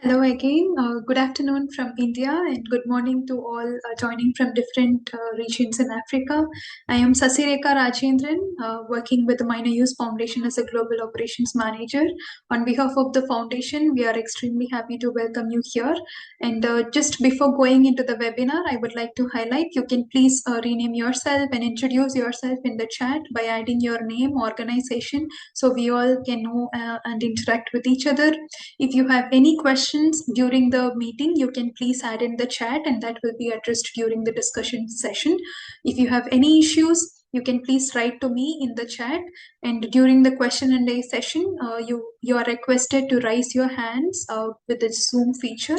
Hello again. Good afternoon from India and good morning to all joining from different regions in Africa. I am Sasireka Rajendran, working with the Minor Use Foundation as a Global Operations Manager. On behalf of the foundation, we are extremely happy to welcome you here. And just before going into the webinar, I would like to highlight you can please rename yourself and introduce yourself in the chat by adding your name, organization, so we all can know and interact with each other. If you have any questions during the meeting, you can please add in the chat and that will be addressed during the discussion session. If you have any issues, you can please write to me in the chat, and during the question and answer session, you are requested to raise your hands with the Zoom feature,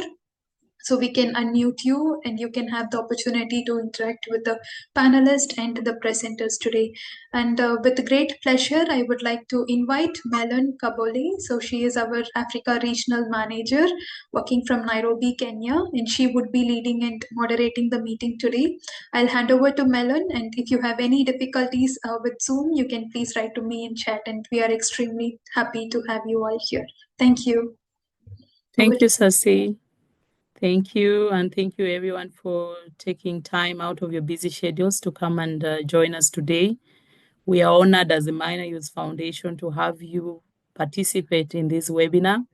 so we can unmute you and you can have the opportunity to interact with the panelists and the presenters today. And with great pleasure, I would like to invite Melon Kabole. So she is our Africa Regional Manager working from Nairobi, Kenya, and she would be leading and moderating the meeting today. I'll hand over to Melon, and if you have any difficulties with Zoom, you can please write to me in chat, and we are extremely happy to have you all here. Thank you. Thank you, Sasi. Thank you, and thank you everyone for taking time out of your busy schedules to come and join us today. We are honored as the Minor Use Foundation to have you participate in this webinar,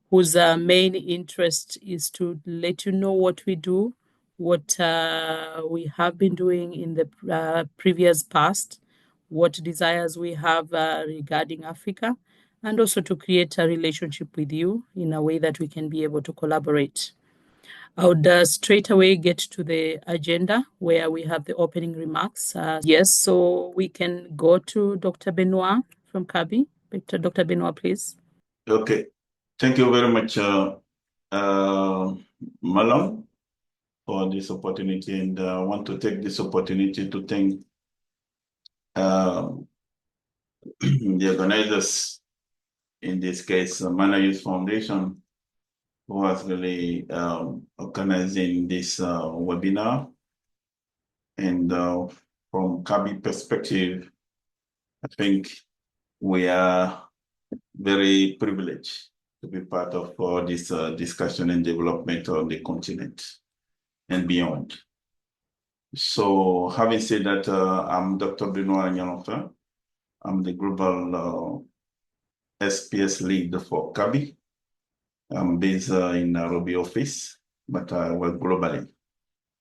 whose main interest is to let you know what we do, what we have been doing in the previous past, what desires we have regarding Africa, and also to create a relationship with you in a way that we can be able to collaborate. I would straight away get to the agenda where we have the opening remarks. Yes, so we can go to Dr. Benoit from Kabi. Dr. Benoit, please. Okay. Thank you very much, Malon, for this opportunity. And I want to take this opportunity to thank the organizers, in this case, Minor Use Foundation, who was really organizing this webinar. And from Kabi perspective, I think we are very privileged to be part of this discussion and development on the continent and beyond. So having said that, I'm Dr. Benoit Nyanofa. I'm the global SPS lead for Kabi. I'm based in Nairobi office, but I work globally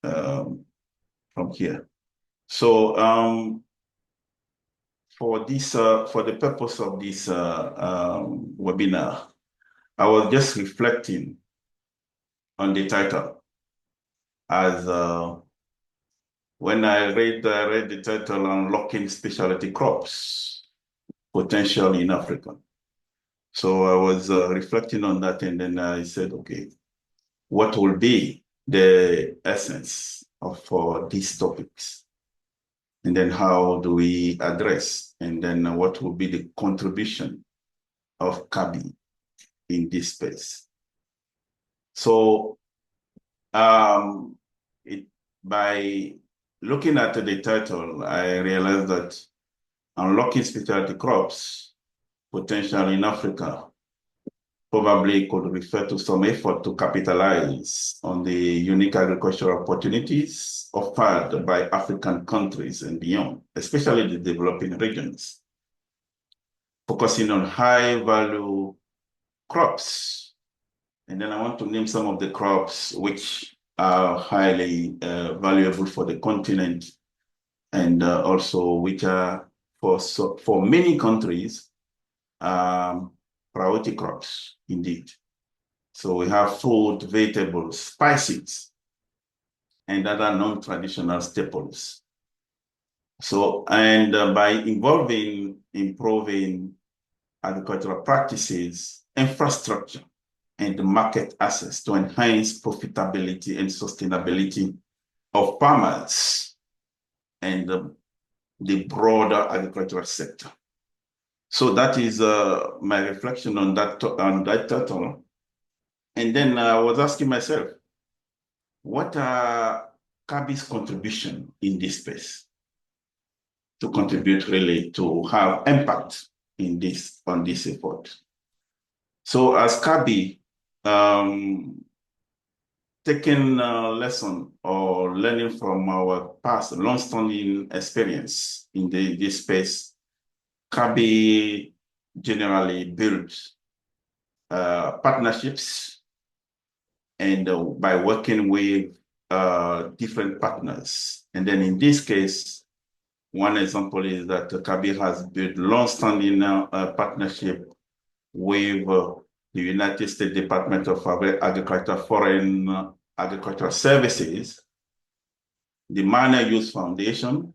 from here. So for the purpose of this webinar, I was just reflecting on the title. As when I read the title, Unlocking Specialty Crops Potential in Africa. So I was reflecting on that, and then I said, okay, what will be the essence of these topics? And then how do we address? And then what will be the contribution of Kabi in this space? So by looking at the title, I realized that Unlocking Specialty Crops Potential in Africa probably could refer to some effort to capitalize on the unique agricultural opportunities offered by African countries and beyond, especially the developing regions, focusing on high-value crops. And then I want to name some of the crops which are highly valuable for the continent, and also which are for many countries priority crops indeed. So we have fruit, vegetables, spices, and other non-traditional staples. So, and by improving agricultural practices, infrastructure, and market access to enhance profitability and sustainability of farmers and the broader agricultural sector. So that is my reflection on that title. And then I was asking myself, what are Kabi's contribution in this space to contribute really to have impact in on this effort? So as Kabi, taking a lesson or learning from our past long-standing experience in this space, CABI generally builds partnerships and by working with different partners. And then in this case, one example is that CABI has built long-standing partnership with the United States Department of Agriculture, Foreign Agricultural Services, the Minor Use Foundation,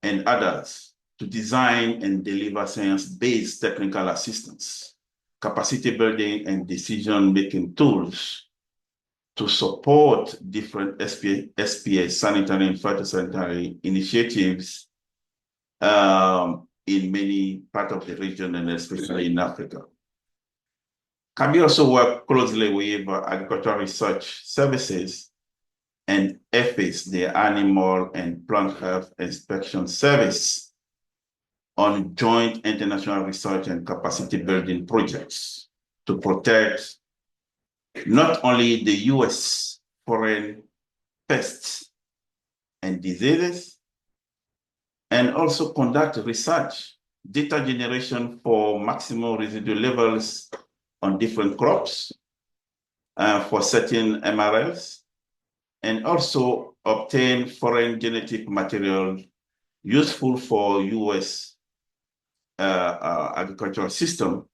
and others to design and deliver science-based technical assistance, capacity building, and decision-making tools to support different SPA sanitary and phytosanitary initiatives in many parts of the region and especially in Africa. CABI also work closely with Agricultural Research Services and APHIS, the Animal and Plant Health Inspection Service, on joint international research and capacity building projects to protect not only the US foreign pests and diseases, and also conduct research, data generation for maximum residual levels on different crops for certain MRLs, and also obtain foreign genetic material useful for US agricultural system,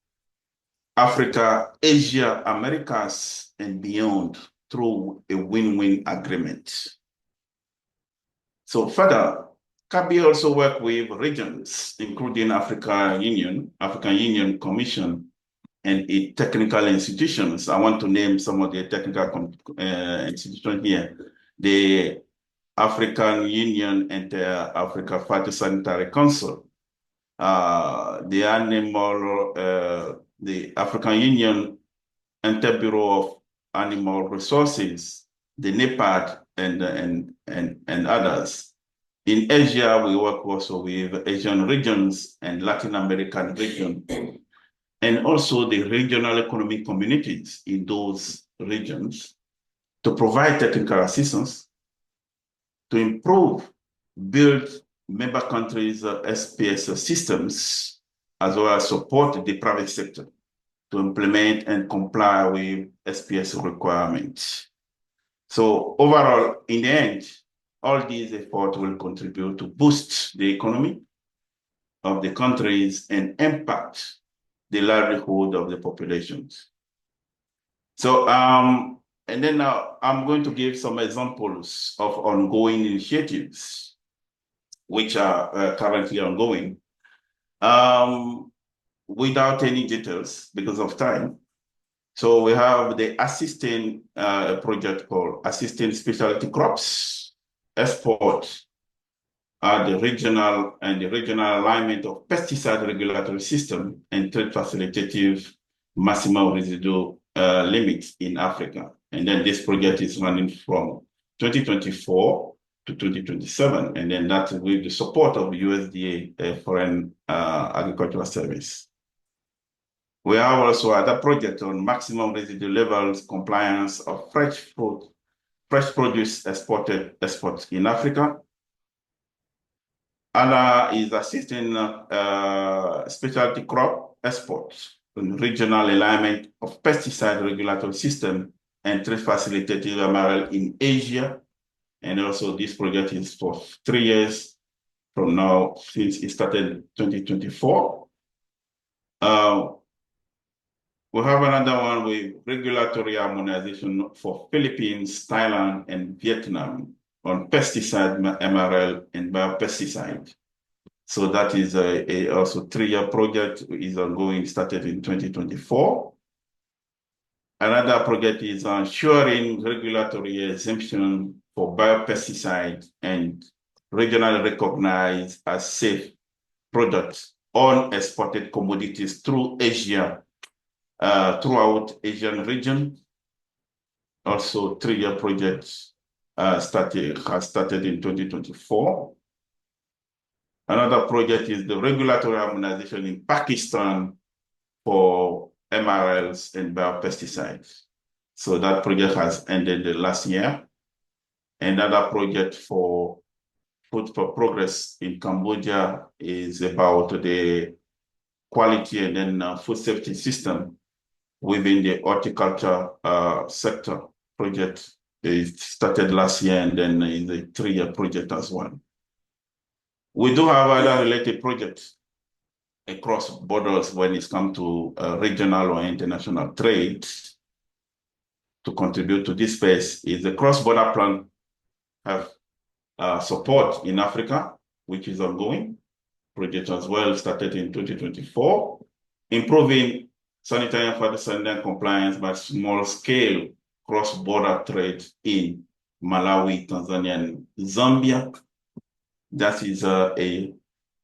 Africa, Asia, Americas, and beyond through a win-win agreement. So further, CABI also work with regions, including African Union Commission, and its technical institutions. I want to name some of the technical institutions here. The African Union and the Africa Phytosanitary Council, the African Union Inter-Bureau of Animal Resources, the NEPAD, and others. In Asia, we work also with Asian regions and Latin American region, and also the regional economic communities in those regions to provide technical assistance to improve, build member countries' SPS systems, as well as support the private sector to implement and comply with SPS requirements. So overall, in the end, all these efforts will contribute to boost the economy of the countries and impact the livelihood of the populations. So, and then now I'm going to give some examples of ongoing initiatives which are currently ongoing. Without any details because of time. So we have the assisting project called Assisting Specialty Crops Export, the regional alignment of pesticide regulatory system and trade facilitative maximum residual limits in Africa. And then this project is running from 2024 to 2027, and then that with the support of USDA Foreign Agricultural Service. We have also other project on maximum residual levels compliance of fresh produce exports in Africa. Another is assisting specialty crop exports in regional alignment of pesticide regulatory system and trade facilitative MRL in Asia. And also this project is for 3 years from now, since it started 2024. We have another one with regulatory harmonization for Philippines, Thailand, and Vietnam on pesticide MRL and biopesticide. So that is also 3-year project is ongoing, started in 2024. Another project is ensuring regulatory exemption for biopesticide and regionally recognized as safe products on exported commodities through Asia, throughout Asian region. Also 3-year project has started in 2024. Another project is the regulatory harmonization in Pakistan for MRLs and biopesticides. So that project has ended last year. Another project for Food for Progress in Cambodia is about the quality and then food safety system within the horticulture sector. Project is started last year and then is a 3-year project as well. We do have other related projects across borders when it comes to regional or international trade. To contribute to this space is the cross-border plan have support in Africa, which is ongoing. Project as well started in 2024, improving sanitary and phytosanitary compliance by small-scale cross-border trade in Malawi, Tanzania, and Zambia. That is a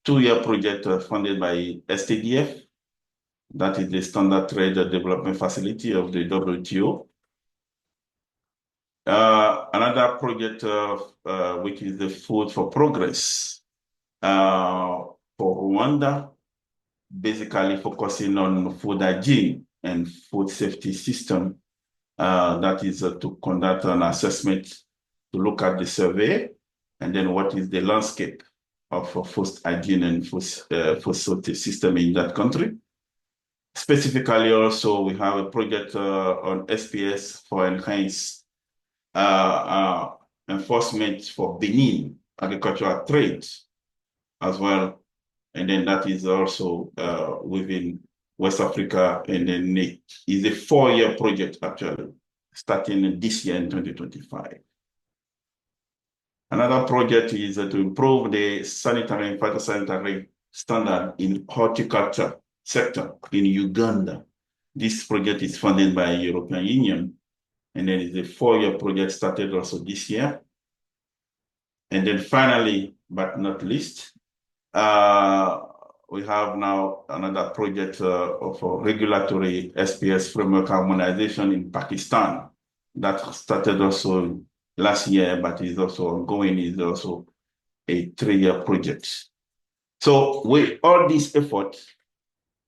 2-year project funded by STDF. That is the Standard Trade Development Facility of the WTO. Another project which is the Food for Progress for Rwanda, basically focusing on food hygiene and food safety system. That is to conduct an assessment to look at the survey and then what is the landscape of food hygiene and food safety system in that country. Specifically also, we have a project on SPS for enhanced enforcement for Benin agricultural trade as well. And then that is also within West Africa, and then it is a 4-year project actually, starting this year in 2025. Another project is to improve the sanitary and phytosanitary standard in horticulture sector in Uganda. This project is funded by the European Union, and then it's a 4-year project started also this year. And then finally, but not least, we have now another project of regulatory SPS framework harmonization in Pakistan that started also last year, but is also ongoing, is also a 3-year project. So with all these efforts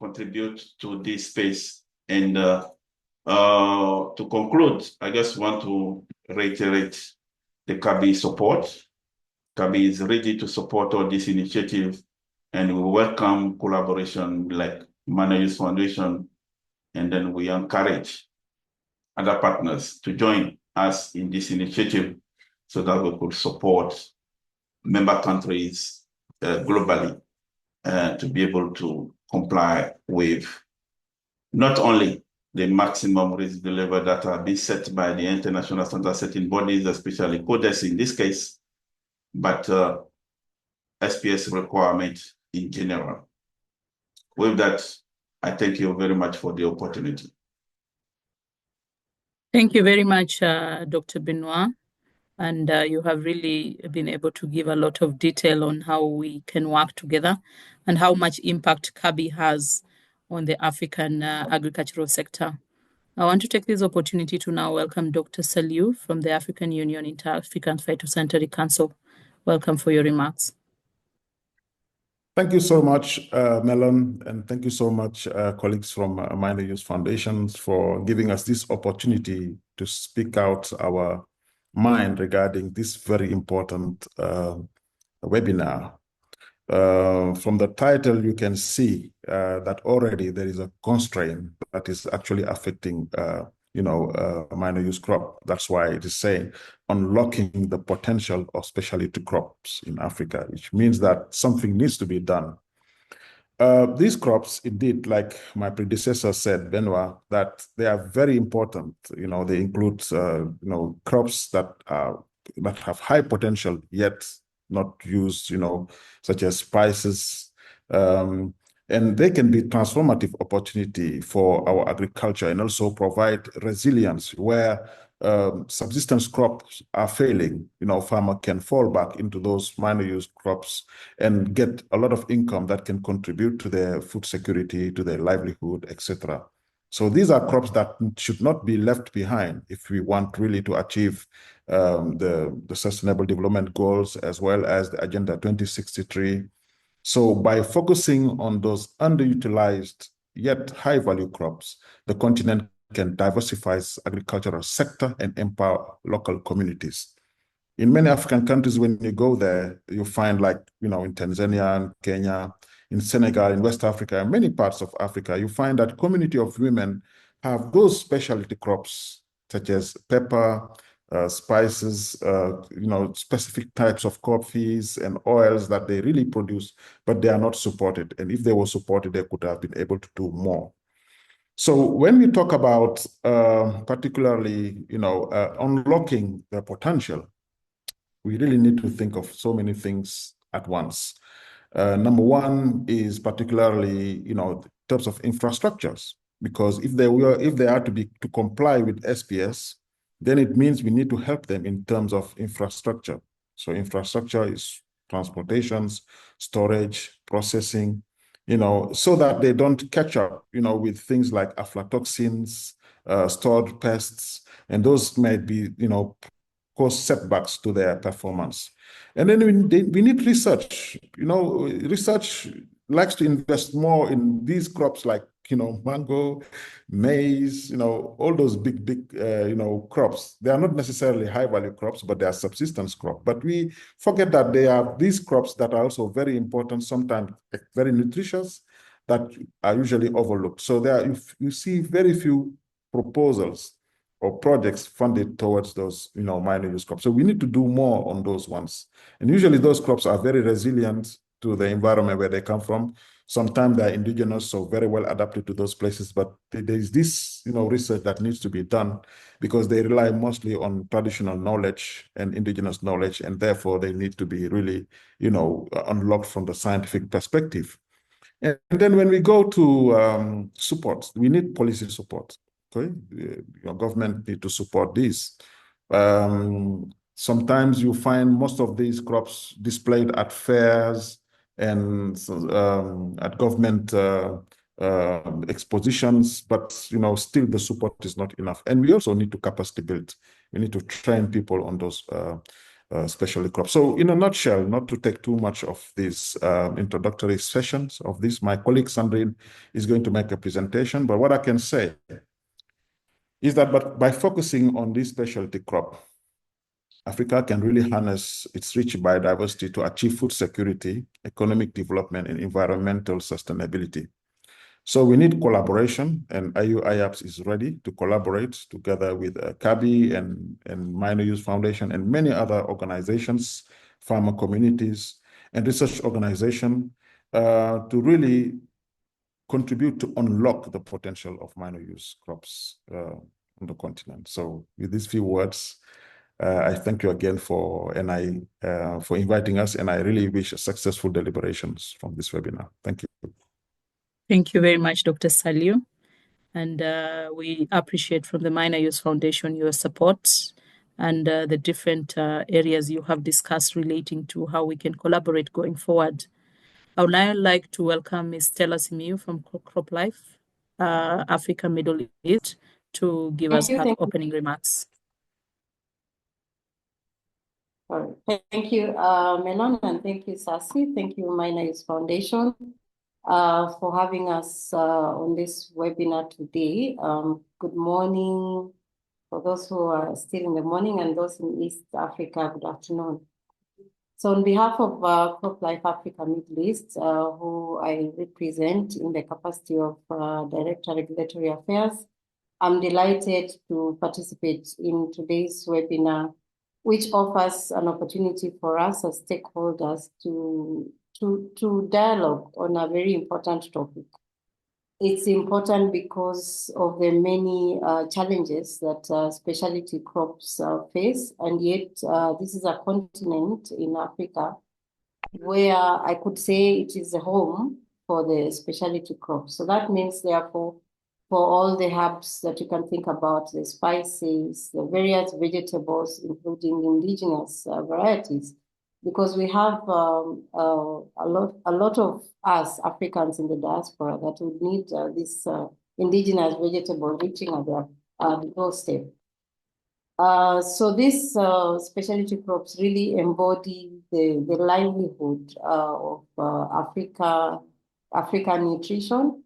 contribute to this space. And to conclude, I just want to reiterate the CABI support. CABI is ready to support all these initiatives, and we welcome collaboration like Minor Use Foundation, and then we encourage other partners to join us in this initiative so that we could support member countries globally to be able to comply with not only the maximum residual level that are being set by the international standard setting bodies, especially CODES in this case, but SPS requirement in general. With that, I thank you very much for the opportunity. Thank you very much, Dr. Benoit. And you have really been able to give a lot of detail on how we can work together and how much impact CABI has on the African agricultural sector. I want to take this opportunity to now welcome Dr. Saliu from the African Union Inter-African Phytosanitary Council. Welcome for your remarks. Thank you so much, Melon, and thank you so much, colleagues from Minor Use Foundations, for giving us this opportunity to speak out our mind regarding this very important webinar. From the title, you can see that already there is a constraint that is actually affecting, minor use crop. That's why it is saying unlocking the potential of specialty crops in Africa, which means that something needs to be done. These crops, indeed, like my predecessor said, Benoit, that they are very important. They include, crops that have high potential yet not used, such as spices, and they can be transformative opportunity for our agriculture and also provide resilience where subsistence crops are failing. Farmer can fall back into those minor use crops and get a lot of income that can contribute to their food security, to their livelihood, etc. So these are crops that should not be left behind if we want really to achieve the Sustainable Development Goals as well as the Agenda 2063. So by focusing on those underutilized yet high-value crops, the continent can diversify its agricultural sector and empower local communities. In many African countries, when you go there, you find, like, in Tanzania and Kenya, in Senegal, in West Africa, and many parts of Africa, you find that community of women have those specialty crops, such as pepper, spices, specific types of coffees and oils that they really produce, but they are not supported. And if they were supported, they could have been able to do more. So when we talk about particularly, unlocking the potential, we really need to think of so many things at once. Number one is particularly, in terms of infrastructures, because if they are to comply with SPS, then it means we need to help them in terms of infrastructure. So infrastructure is transportations, storage, processing, so that they don't catch up, with things like aflatoxins, stored pests, and those might be, cause setbacks to their performance. And then we need research. Research likes to invest more in these crops like, mango, maize, all those big, crops. They are not necessarily high-value crops, but they are subsistence crops. But we forget that they are these crops that are also very important, sometimes very nutritious, that are usually overlooked. So you see very few proposals or projects funded towards those, minor use crops. So we need to do more on those ones. And usually those crops are very resilient to the environment where they come from. Sometimes they're indigenous, so very well adapted to those places. But there's this, research that needs to be done, because they rely mostly on traditional knowledge and indigenous knowledge, and therefore they need to be really, unlocked from the scientific perspective. And then when we go to support, we need policy support. Okay, your government need to support this. Sometimes you find most of these crops displayed at fairs and at government expositions, but still the support is not enough. And we also need to capacity build. We need to train people on those specialty crops. So in a nutshell, not to take too much of these introductory sessions of this, my colleague Sandrine is going to make a presentation, but what I can say is that by focusing on this specialty crop, Africa can really harness its rich biodiversity to achieve food security, economic development, and environmental sustainability. So we need collaboration, and IU-IAPS is ready to collaborate together with CABI and Minor Use Foundation and many other organizations, farmer communities, and research organizations to really contribute to unlock the potential of minor use crops on the continent. So with these few words, I thank you again for inviting us, and I really wish successful deliberations from this webinar. Thank you. Thank you very much, Dr. Saliu. And we appreciate from the Minor Use Foundation your support and the different areas you have discussed relating to how we can collaborate going forward. I would now like to welcome Ms. Stella Simiyu from CropLife, Africa, Middle East, to give us her opening remarks. Thank you, Melon, and thank you, Sasi. Thank you, Minor Use Foundation, for having us on this webinar today. Good morning for those who are still in the morning, and those in East Africa, good afternoon. So on behalf of CropLife Africa Middle East, who I represent in the capacity of Director Regulatory Affairs, I'm delighted to participate in today's webinar, which offers an opportunity for us as stakeholders to dialogue on a very important topic. It's important because of the many challenges that specialty crops face, and yet this is a continent in Africa where I could say it is a home for the specialty crops. So that means, therefore, for all the herbs that you can think about, the spices, the various vegetables, including indigenous varieties, because we have a lot of us Africans in the diaspora that would need this indigenous vegetable reaching at their doorstep. So these specialty crops really embody the livelihood of African nutrition,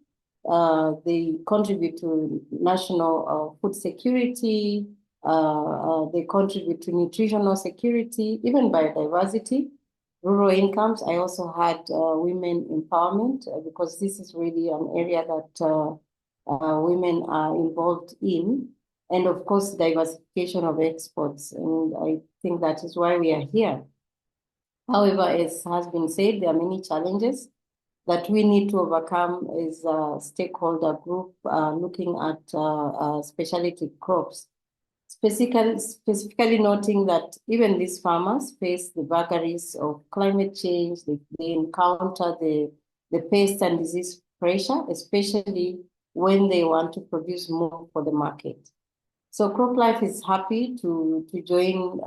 They contribute to national food security. They contribute to nutritional security, even biodiversity, rural incomes. I also had women empowerment because this is really an area that women are involved in. And of course, diversification of exports. And I think that is why we are here. However, as has been said, there are many challenges that we need to overcome as a stakeholder group looking at specialty crops. Specifically noting that even these farmers face the vagaries of climate change, they encounter the pest and disease pressure, especially when they want to produce more for the market. So CropLife is happy to join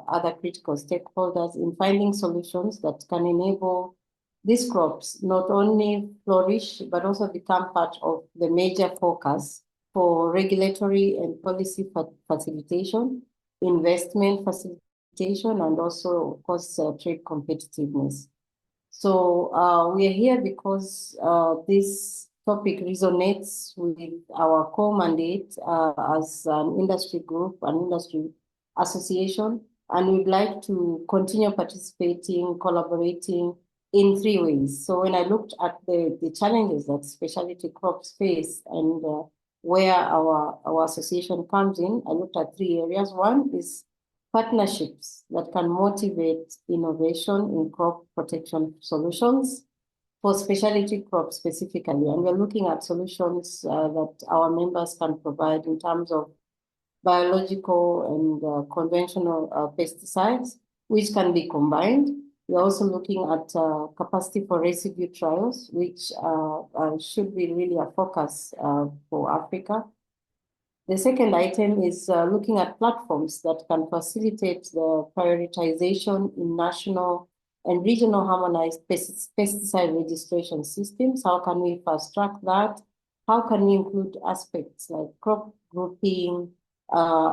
other critical stakeholders in finding solutions that can enable these crops not only flourish, but also become part of the major focus for regulatory and policy facilitation, investment facilitation, and also, of course, trade competitiveness. So we are here because this topic resonates with our core mandate as an industry group, an industry association, and we'd like to continue participating, collaborating in 3 ways. So when I looked at the challenges that specialty crops face and where our association comes in, I looked at 3 areas. One is partnerships that can motivate innovation in crop protection solutions for specialty crops specifically. And we're looking at solutions that our members can provide in terms of biological and conventional pesticides, which can be combined. We're also looking at capacity for residue trials, which should be really a focus for Africa. The second item is looking at platforms that can facilitate the prioritization in national and regional harmonized pesticide registration systems. How can we fast track that? How can we include aspects like crop grouping,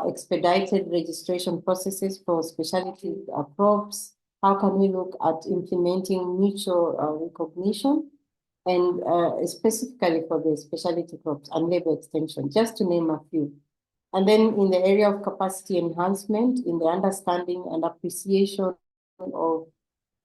expedited registration processes for specialty crops? How can we look at implementing mutual recognition? And specifically for the specialty crops and labor extension, just to name a few. And then in the area of capacity enhancement, in the understanding and appreciation of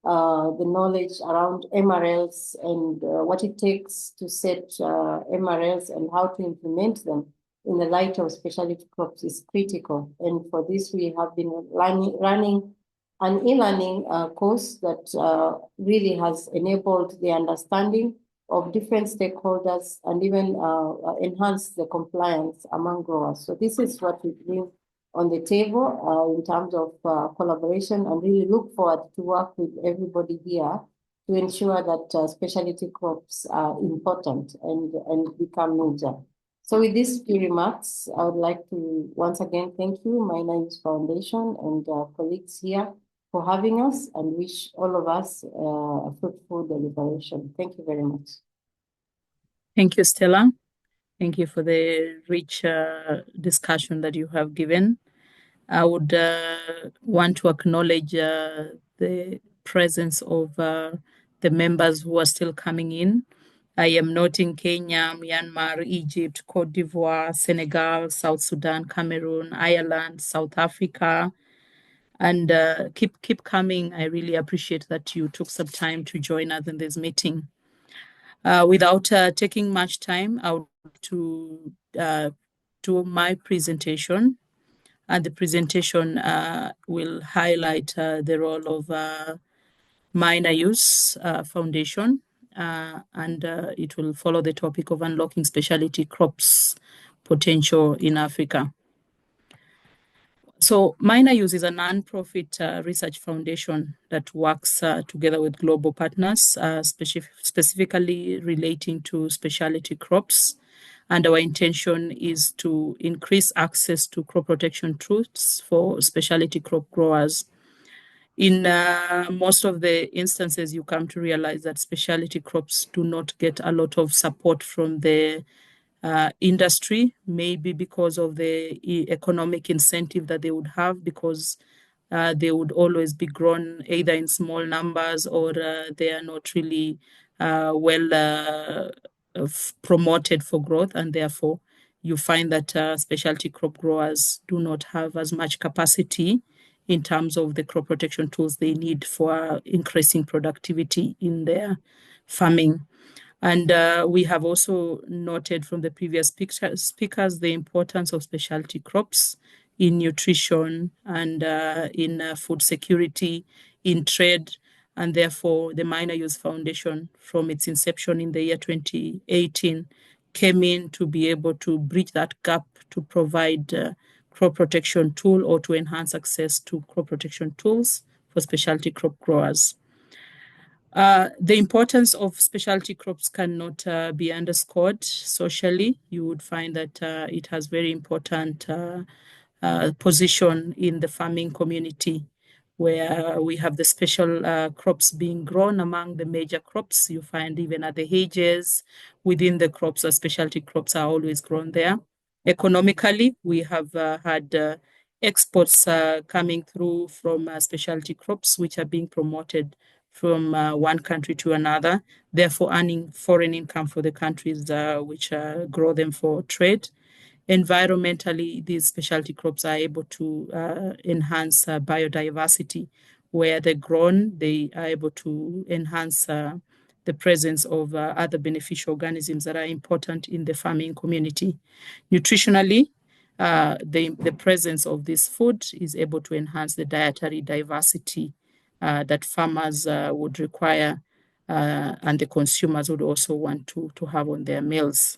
the knowledge around MRLs and what it takes to set MRLs and how to implement them in the light of specialty crops is critical. And for this, we have been running an e-learning course that really has enabled the understanding of different stakeholders and even enhance the compliance among growers. So this is what we bring on the table in terms of collaboration, and really look forward to work with everybody here to ensure that specialty crops are important and become major. So with these few remarks, I would like to once again thank you, Minor Youth Foundation, and colleagues here for having us, and wish all of us a fruitful deliberation. Thank you very much. Thank you, Stella. Thank you for the rich discussion that you have given. I would want to acknowledge the presence of the members who are still coming in. I am noting Kenya, Myanmar, Egypt, Cote d'Ivoire, Senegal, South Sudan, Cameroon, Ireland, South Africa, and keep coming. I really appreciate that you took some time to join us in this meeting. Without taking much time, I would to do my presentation, and the presentation will highlight the role of Minor Youth Foundation, and it will follow the topic of unlocking specialty crops potential in Africa. So Minor Youth is a non-profit research foundation that works together with global partners, specifically relating to specialty crops. And our intention is to increase access to crop protection tools for specialty crop growers. In most of the instances, you come to realize that specialty crops do not get a lot of support from the industry, maybe because of the economic incentive that they would have, because they would always be grown either in small numbers, or they are not really well promoted for growth, and therefore you find that specialty crop growers do not have as much capacity in terms of the crop protection tools they need for increasing productivity in their farming. And we have also noted from the previous speakers the importance of specialty crops in nutrition and in food security, in trade, and therefore the Minor Use Foundation, from its inception in the year 2018, came in to be able to bridge that gap to provide crop protection tool or to enhance access to crop protection tools for specialty crop growers. The importance of specialty crops cannot be underscored socially. You would find that it has very important position in the farming community, where we have the special crops being grown among the major crops. You find even at the hedges within the crops, specialty crops are always grown there. Economically, we have had exports coming through from specialty crops, which are being promoted from one country to another, therefore earning foreign income for the countries which grow them for trade. Environmentally, these specialty crops are able to enhance biodiversity. Where they're grown, they are able to enhance the presence of other beneficial organisms that are important in the farming community. Nutritionally, the presence of this food is able to enhance the dietary diversity that farmers would require and the consumers would also want to have on their meals.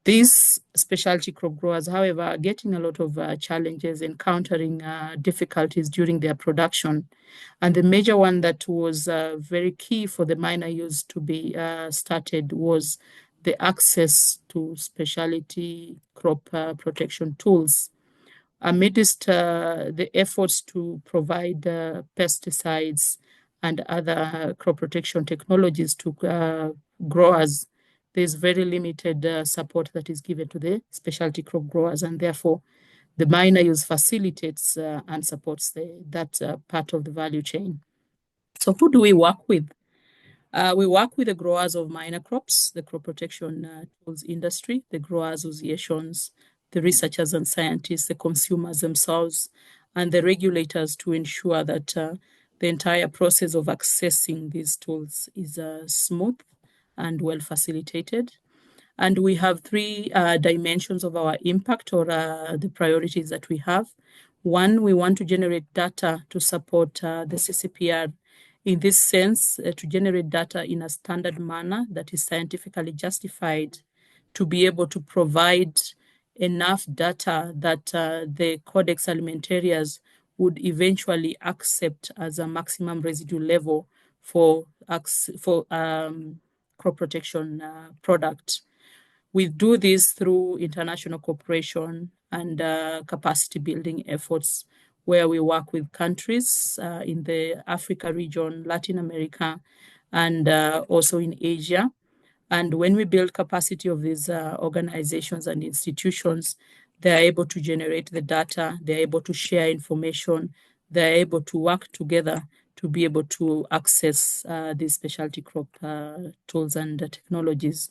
These specialty crop growers, however, are getting a lot of challenges, encountering difficulties during their production. And the major one that was very key for the minor use to be started was the access to specialty crop protection tools. Amidst the efforts to provide pesticides and other crop protection technologies to growers, there's very limited support that is given to the specialty crop growers, and therefore the minor use facilitates and supports that part of the value chain. So who do we work with? We work with the growers of minor crops, the crop protection tools industry, the grower associations, the researchers and scientists, the consumers themselves, and the regulators to ensure that the entire process of accessing these tools is smooth and well facilitated. And we have three dimensions of our impact or the priorities that we have. One, we want to generate data to support the CCPR. In this sense, to generate data in a standard manner that is scientifically justified, to be able to provide enough data that the Codex Alimentarius would eventually accept as a maximum residual level for crop protection product. We do this through international cooperation and capacity building efforts, where we work with countries in the Africa region, Latin America, and also in Asia. And when we build capacity of these organizations and institutions, they're able to generate the data, they're able to share information, they're able to work together to be able to access these specialty crop tools and technologies.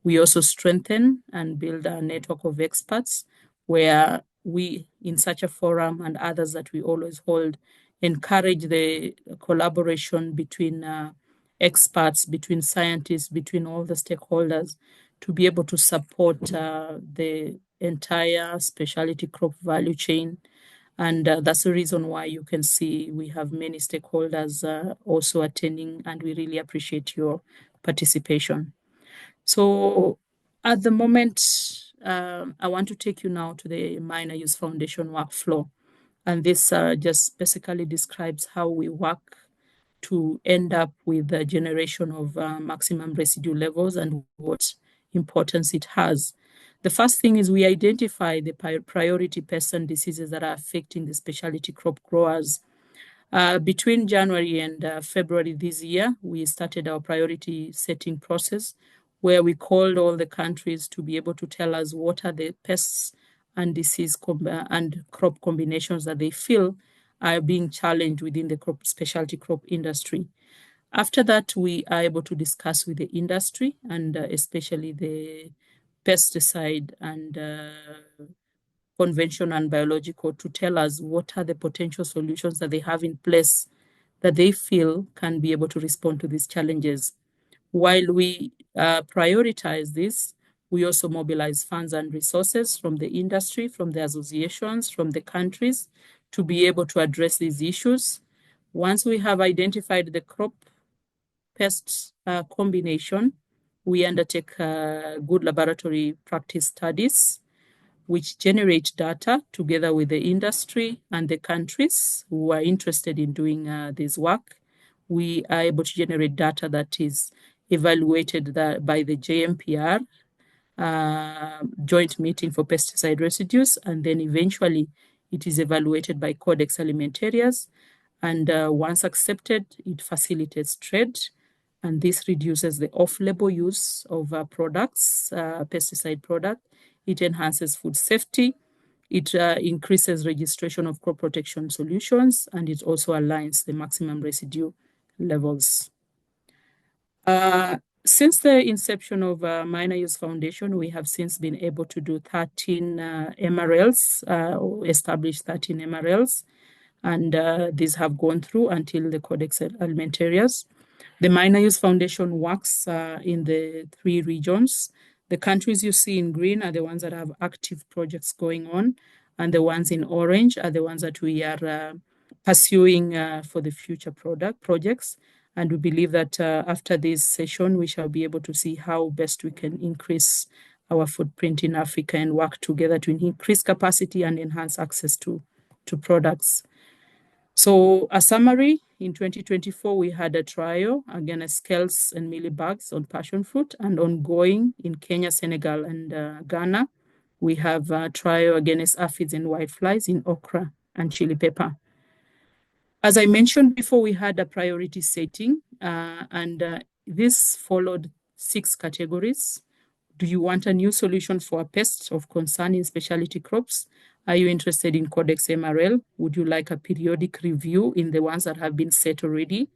We also strengthen and build a network of experts where we, in such a forum and others that we always hold, encourage the collaboration between experts, between scientists, between all the stakeholders to be able to support the entire specialty crop value chain. And that's the reason why you can see we have many stakeholders also attending, and we really appreciate your participation. So at the moment, I want to take you now to the Minor Use Foundation workflow. And this just basically describes how we work to end up with the generation of maximum residue levels and what importance it has. The first thing is we identify the priority pests and diseases that are affecting the specialty crop growers. Between January and February this year, we started our priority setting process, where we called all the countries to be able to tell us what are the pests and disease and crop combinations that they feel are being challenged within the specialty crop industry. After that, we are able to discuss with the industry and especially the pesticide and conventional and biological to tell us what are the potential solutions that they have in place that they feel can be able to respond to these challenges. While we prioritize this, we also mobilize funds and resources from the industry, from the associations, from the countries to be able to address these issues. Once we have identified the crop pest combination, we undertake good laboratory practice studies which generate data together with the industry and the countries who are interested in doing this work. We are able to generate data that is evaluated by the JMPR, Joint Meeting for Pesticide Residues, and then eventually it is evaluated by Codex Alimentarius. And once accepted, it facilitates trade, and this reduces the off-label use of products, pesticide product. It enhances food safety. It increases registration of crop protection solutions, and it also aligns the maximum residue levels. Since the inception of Minor Use Foundation, we have since been able to do 13 MRLs, established 13 MRLs, and these have gone through until the Codex Alimentarius. The Minor Use Foundation works in the 3 regions. The countries you see in green are the ones that have active projects going on, and the ones in orange are the ones that we are pursuing for the future projects. And we believe that after this session, we shall be able to see how best we can increase our footprint in Africa and work together to increase capacity and enhance access to products. So a summary, in 2024, we had a trial against scales and mealybugs on passion fruit, and ongoing in Kenya, Senegal, and Ghana. We have a trial against aphids and whiteflies in okra and chili pepper. As I mentioned before, we had a priority setting, and this followed 6 categories. Do you want a new solution for a pest of concern in specialty crops? Are you interested in Codex MRL? Would you like a periodic review in the ones that have been set already?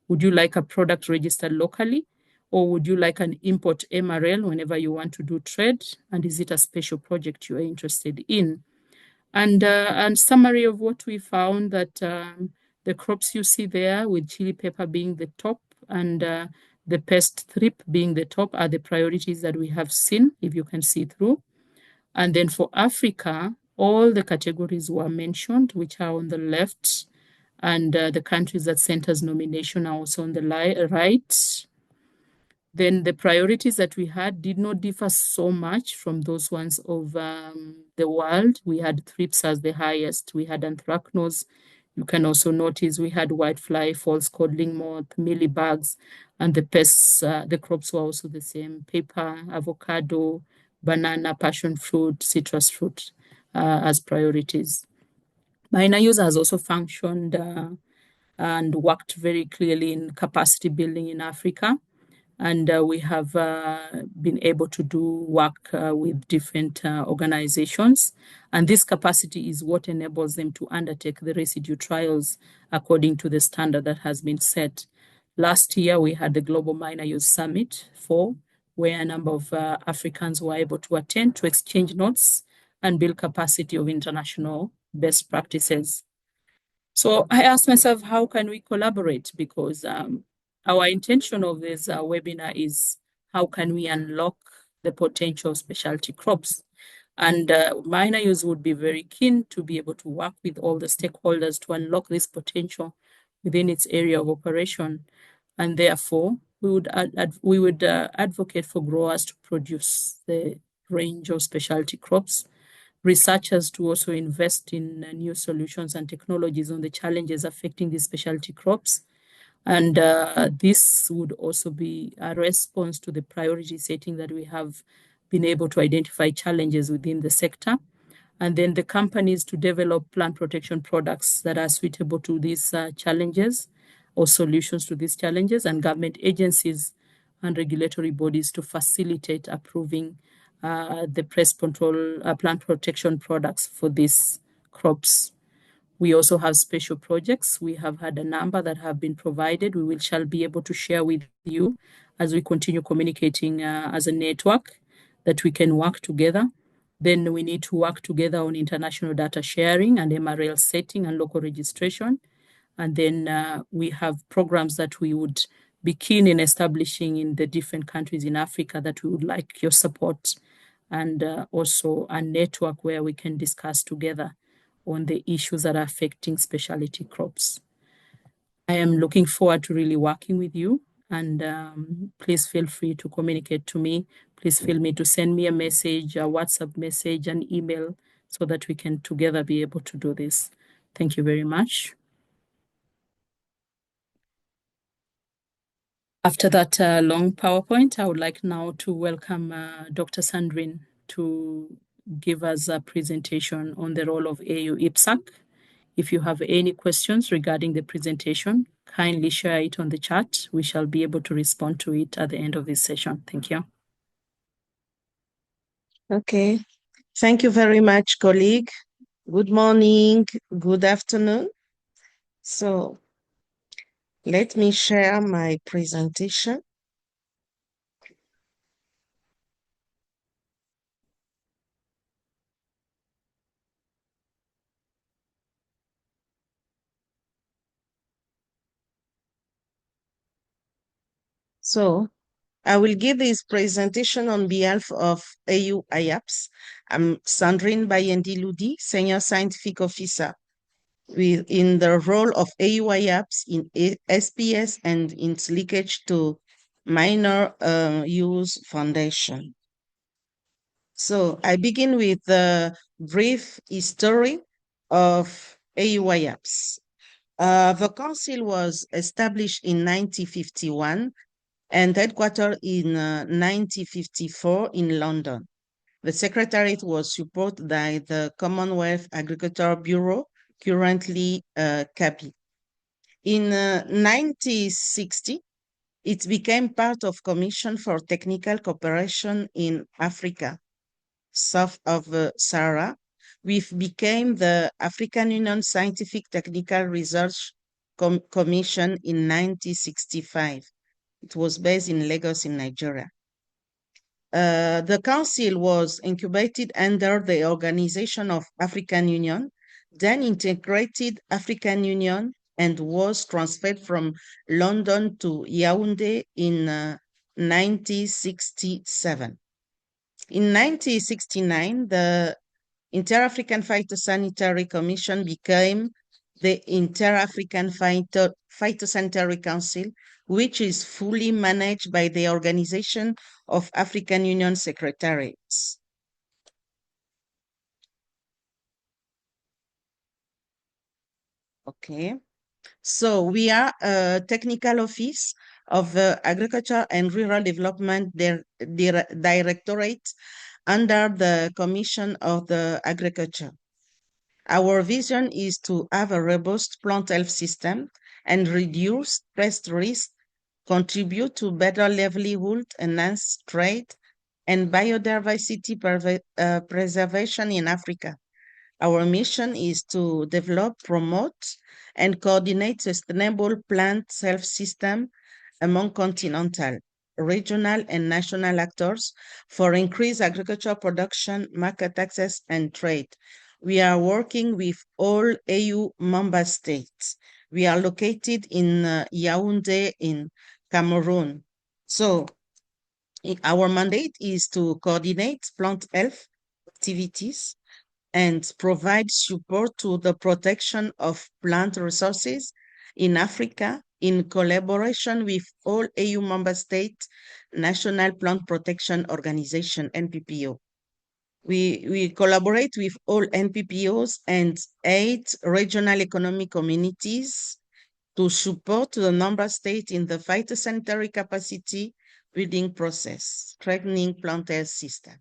Would you like a product registered locally? Or would you like an import MRL whenever you want to do trade? And is it a special project you are interested in? And summary of what we found that the crops you see there, with chili pepper being the top and the pest thrip being the top, are the priorities that we have seen, if you can see through. And then for Africa, all the categories were mentioned, which are on the left, and the countries that sent us nomination are also on the right. Then the priorities that we had did not differ so much from those ones of the world. We had thrips as the highest. We had anthracnose. You can also notice we had whitefly, false codling moth, mealybugs, and the pests, the crops were also the same: pepper, avocado, banana, passion fruit, citrus fruit as priorities. Minor Use has also functioned and worked very clearly in capacity building in Africa. And we have been able to do work with different organizations. And this capacity is what enables them to undertake the residue trials according to the standard that has been set. Last year, we had the Global Minor Use Summit 4, where a number of Africans were able to attend to exchange notes and build capacity of international best practices. So I asked myself, how can we collaborate? Because our intention of this webinar is how can we unlock the potential of specialty crops? And Minor Use would be very keen to be able to work with all the stakeholders to unlock this potential within its area of operation. And therefore, we would advocate for growers to produce the range of specialty crops, researchers to also invest in new solutions and technologies on the challenges affecting these specialty crops. And this would also be a response to the priority setting that we have been able to identify challenges within the sector. And then the companies to develop plant protection products that are suitable to these challenges or solutions to these challenges, and government agencies and regulatory bodies to facilitate approving the pest control plant protection products for these crops. We also have special projects. We have had a number that have been provided. Shall be able to share with you as we continue communicating as a network that we can work together. Then we need to work together on international data sharing and MRL setting and local registration. And then we have programs that we would be keen in establishing in the different countries in Africa that we would like your support, and also a network where we can discuss together on the issues that are affecting specialty crops. I am looking forward to really working with you, and please feel free to communicate to me. Please feel free to send me a message, a WhatsApp message, an email, so that we can together be able to do this. Thank you very much. After that long PowerPoint, I would like now to welcome Dr. Sandrine to give us a presentation on the role of AU IPSAC. If you have any questions regarding the presentation, kindly share it on the chat. We shall be able to respond to it at the end of this session. Thank you. Okay. Thank you very much, colleague. Good morning, good afternoon. So let me share my presentation. So I will give this presentation on behalf of AU IAPS. I'm Sandrine Bayendi Ludi, Senior Scientific Officer in the role of AU IAPS in SPS and its linkage to Minor Use Foundation. So I begin with the brief history of AU IAPS. The council was established in 1951 and headquartered in 1954 in London. The secretariat was supported by the Commonwealth Agricultural Bureau, currently CABI. In 1960, it became part of Commission for Technical Cooperation in Africa, south of Sahara, which became the African Union Scientific Technical Research Commission in 1965. It was based in Lagos in Nigeria. The council was incubated under the Organization of African Union, then integrated African Union, and was transferred from London to Yaoundé in 1967. In 1969, the Inter-African Phytosanitary Commission became the Inter-African Phytosanitary Council, which is fully managed by the Organization of African Union Secretariats. Okay, so we are a technical office of the Agriculture and Rural Development Directorate under the Commission of the Agriculture. Our vision is to have a robust plant health system and reduce pest risk, contribute to better livelihood, enhance trade, and biodiversity preservation in Africa. Our mission is to develop, promote, and coordinate sustainable plant health system among continental, regional, and national actors for increased agricultural production, market access, and trade. We are working with all AU member states. We are located in Yaoundé in Cameroon. So our mandate is to coordinate plant health activities and provide support to the protection of plant resources in Africa in collaboration with all AU member states, National Plant Protection Organization, NPPO. We collaborate with all NPPOs and 8 regional economic communities to support the member states in the phytosanitary capacity building process, strengthening plant health system.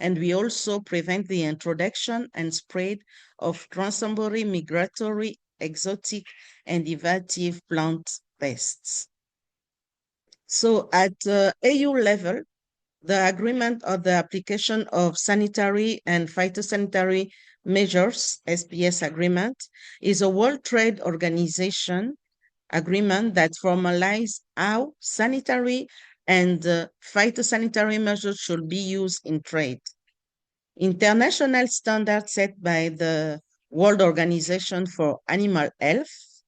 And we also prevent the introduction and spread of transitory, migratory, exotic, and invasive plant pests. So at AU level, the agreement of the application of sanitary and phytosanitary Measures, SPS agreement, is a World Trade Organization agreement that formalizes how sanitary and phytosanitary measures should be used in trade. International standards set by the World Organization for Animal Health,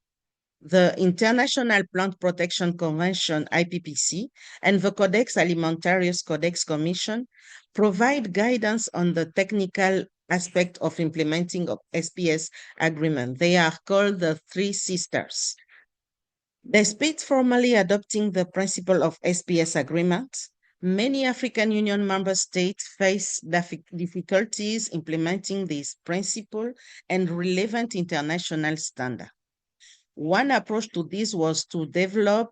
the International Plant Protection Convention, IPPC, and the Codex Alimentarius Codex Commission provide guidance on the technical aspect of implementing of SPS agreement. They are called the Three Sisters. Despite formally adopting the principle of SPS agreements, many African Union member states face difficulties implementing this principle and relevant international standards. One approach to this was to develop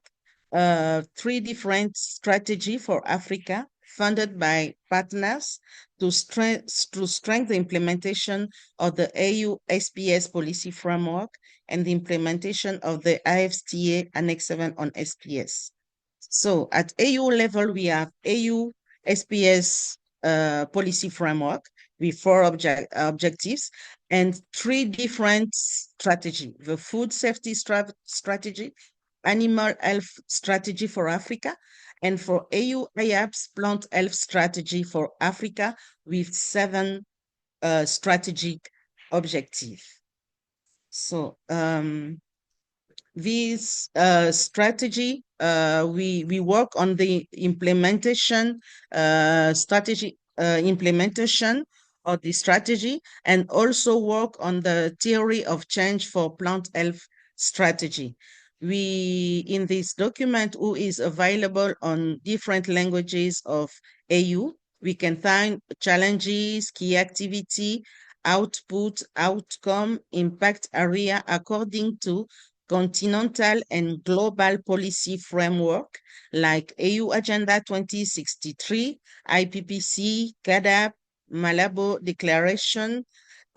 3 different strategies for Africa funded by partners to strengthen the implementation of the AU SPS policy framework and the implementation of the IFTA Annex 7 on SPS. So at AU level, we have AU SPS policy framework with 4 objectives and 3 different strategies: the food safety strategy, animal health strategy for Africa, and for AU IAPS plant health strategy for Africa with 7 strategic objectives. So this strategy, we work on the implementation strategy, implementation of the strategy, and also work on the theory of change for plant health strategy. We, in this document, who is available on different languages of AU, we can find challenges, key activity, output, outcome, impact area according to continental and global policy framework like AU Agenda 2063, IPPC, CAADP, Malabo Declaration,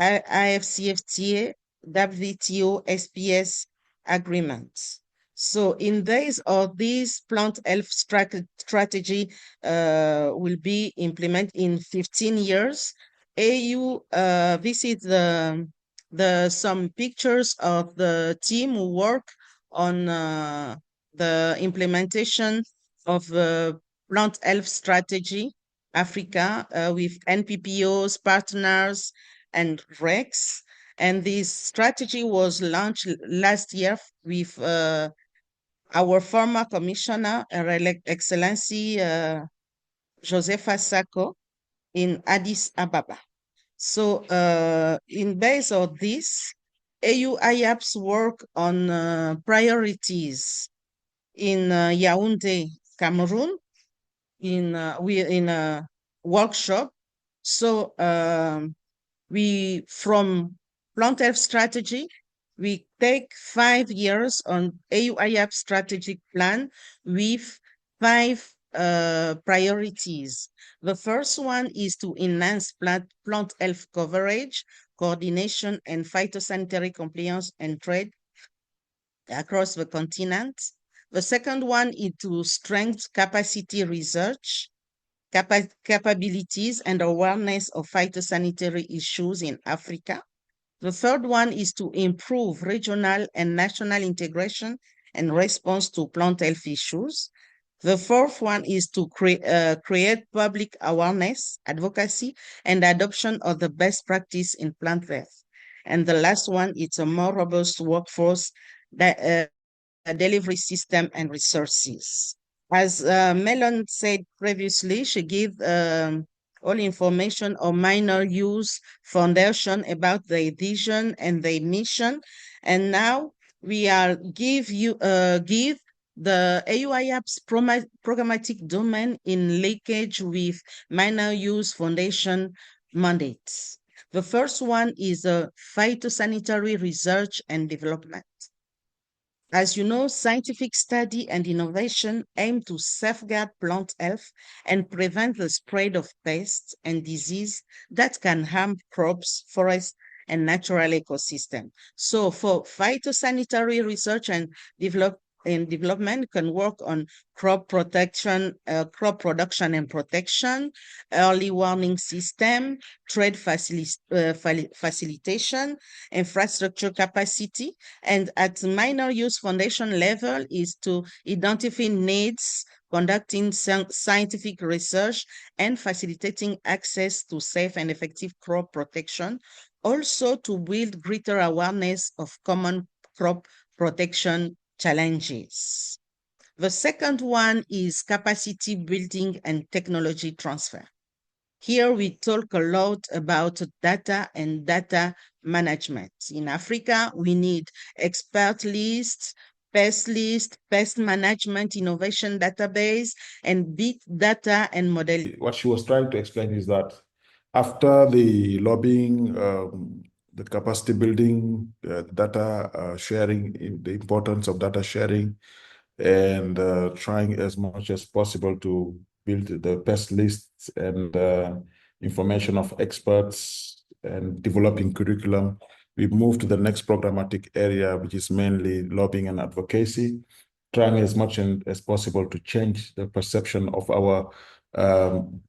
IFCFTA, WTO, SPS agreements. So in days of this plant health strategy will be implemented in 15 years. AU, this is some pictures of the team who work on the implementation of the plant health strategy Africa with NPPOs, partners, and REX. And this strategy was launched last year with our former commissioner, Her Excellency Josepha Sako in Addis Ababa. So in base of this, AU IAPS work on priorities in Yaoundé, Cameroon, in a workshop. So we, from plant health strategy, we take 5 years on AU IAPS strategic plan with 5 priorities. The first one is to enhance plant health coverage, coordination, and phytosanitary compliance and trade across the continent. The second one is to strengthen capacity research, capabilities, and awareness of phytosanitary issues in Africa. The third one is to improve regional and national integration and response to plant health issues. The fourth one is to create public awareness, advocacy, and adoption of the best practice in plant health. And the last one is a more robust workforce, delivery system, and resources. As Melon said previously, she gave all information on Minor Use Foundation about their vision and their mission. And now we are give the AU IAPS programmatic domain in linkage with Minor Use Foundation mandates. The first one is phytosanitary research and development. As you know, scientific study and innovation aim to safeguard plant health and prevent the spread of pests and disease that can harm crops, forests, and natural ecosystem. So for phytosanitary research and and Development can work on crop protection, crop production and protection, early warning system, trade facilitation, infrastructure capacity, and at Minor Use Foundation level is to identify needs, conducting scientific research, and facilitating access to safe and effective crop protection, also to build greater awareness of common crop protection challenges. The second one is capacity building and technology transfer. Here we talk a lot about data and data management. In Africa, we need expert lists, pest list, pest management, innovation database, and big data and modeling. What she was trying to explain is that after the lobbying, the capacity building, data sharing, the importance of data sharing, and trying as much as possible to build the pest lists and information of experts and developing curriculum, we move to the next programmatic area, which is mainly lobbying and advocacy, trying as much as possible to change the perception of our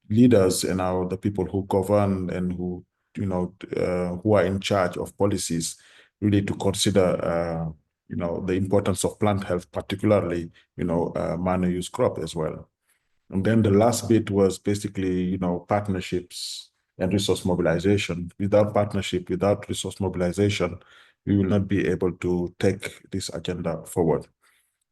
leaders and the people who govern and who who are in charge of policies, really to consider the importance of plant health, particularly minor use crop as well. And then the last bit was basically partnerships and resource mobilization. Without partnership, without resource mobilization, we will not be able to take this agenda forward.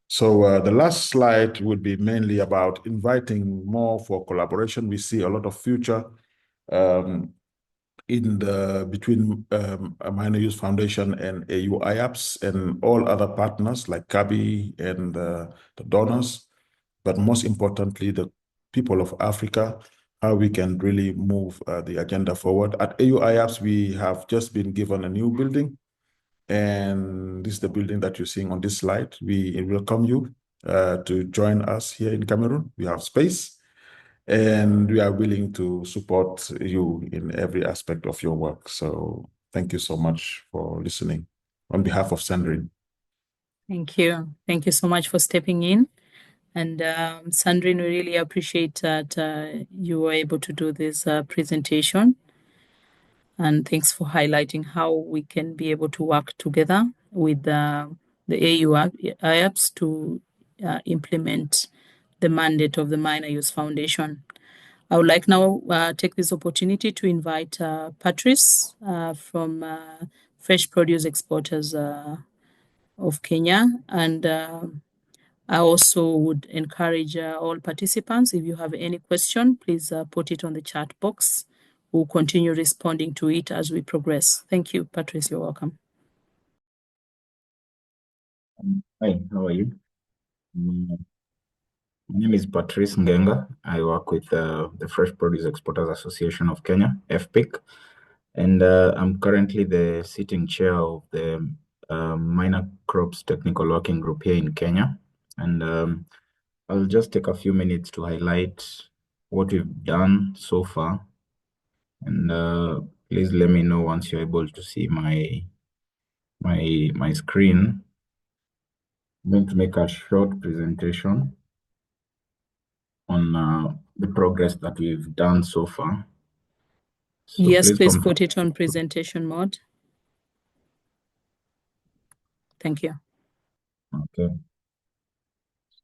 So the last slide would be mainly about inviting more for collaboration. We see a lot of future between Minor Use Foundation and AU IAPS and all other partners like CABI and the donors, but most importantly, the people of Africa, how we can really move the agenda forward. At AU IAPS, we have just been given a new building, and this is the building that you're seeing on this slide. We welcome you to join us here in Cameroon. We have space, and we are willing to support you in every aspect of your work. So thank you so much for listening on behalf of Sandrine. Thank you. Thank you so much for stepping in. And Sandrine, we really appreciate that you were able to do this presentation. And thanks for highlighting how we can be able to work together with the AU IAPS to implement the mandate of the Minor Use Foundation. I would like now take this opportunity to invite Patrice from Fresh Produce Exporters of Kenya. And I also would encourage all participants, if you have any question, please put it on the chat box. We'll continue responding to it as we progress. Thank you, Patrice. You're welcome. Hi, how are you? My name is Patrice Ngenga. I work with the Fresh Produce Exporters Association of Kenya, FPIC, and I'm currently the sitting chair of the Minor Crops Technical Working Group here in Kenya. And I'll just take a few minutes to highlight what we've done so far. And please let me know once you're able to see my screen. I'm going to make a short presentation on the progress that we've done so far. So yes, please put it on presentation mode. Thank you. Okay.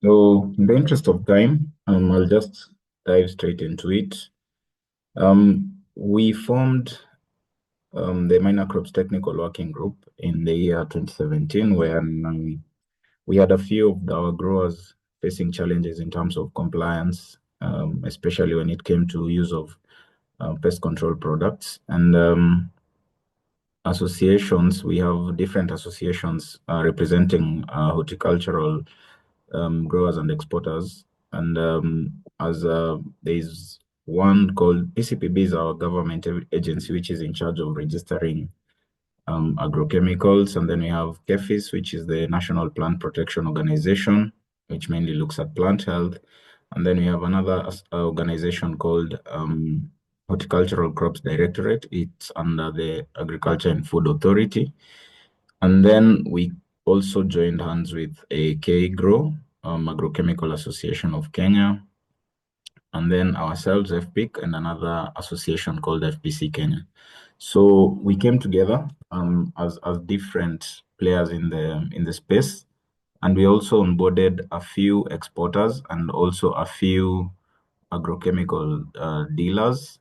So in the interest of time, I'll just dive straight into it. We formed the Minor Crops Technical Working Group in the year 2017, where we had a few of our growers facing challenges in terms of compliance, especially when it came to use of pest control products. And associations, we have different associations representing horticultural growers and exporters. And as there's one called PCPB, is our government agency, which is in charge of registering agrochemicals. And then we have KEPHIS, which is the National Plant Protection Organization, which mainly looks at plant health. And then we have another organization called Horticultural Crops Directorate. It's under the Agriculture and Food Authority. And then we also joined hands with a KGRO, Agrochemical Association of Kenya, and then ourselves, FPIC, and another association called FPC Kenya. So we came together as different players in the space, and we also onboarded a few exporters and also a few agrochemical dealers,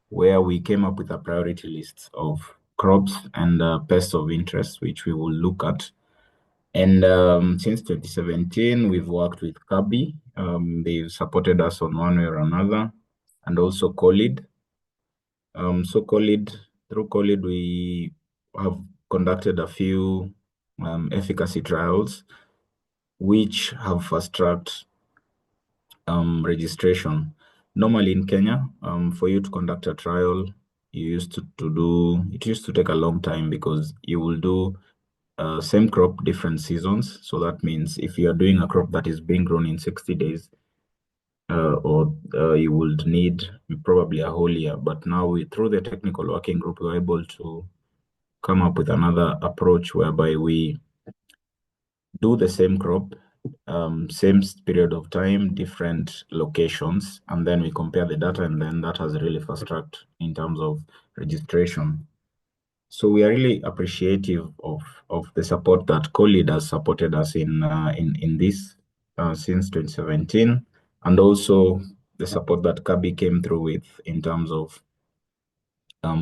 where we came up with a priority list of crops and pests of interest, which we will look at. And since 2017, we've worked with Kabi. They've supported us on one way or another, and also Colid. So through Colid, we have conducted a few efficacy trials, which have fast-tracked registration. Normally in Kenya, for you to conduct a trial, it used to take a long time, because you will do same crop, different seasons. So that means if you are doing a crop that is being grown in 60 days, you would need probably a whole year. But now through the technical working group, we're able to come up with another approach whereby we do the same crop, same period of time, different locations, and then we compare the data, and then that has really fast-tracked in terms of registration. So we are really appreciative of the support that Colid has supported us in this since 2017, and also the support that Kabi came through with in terms of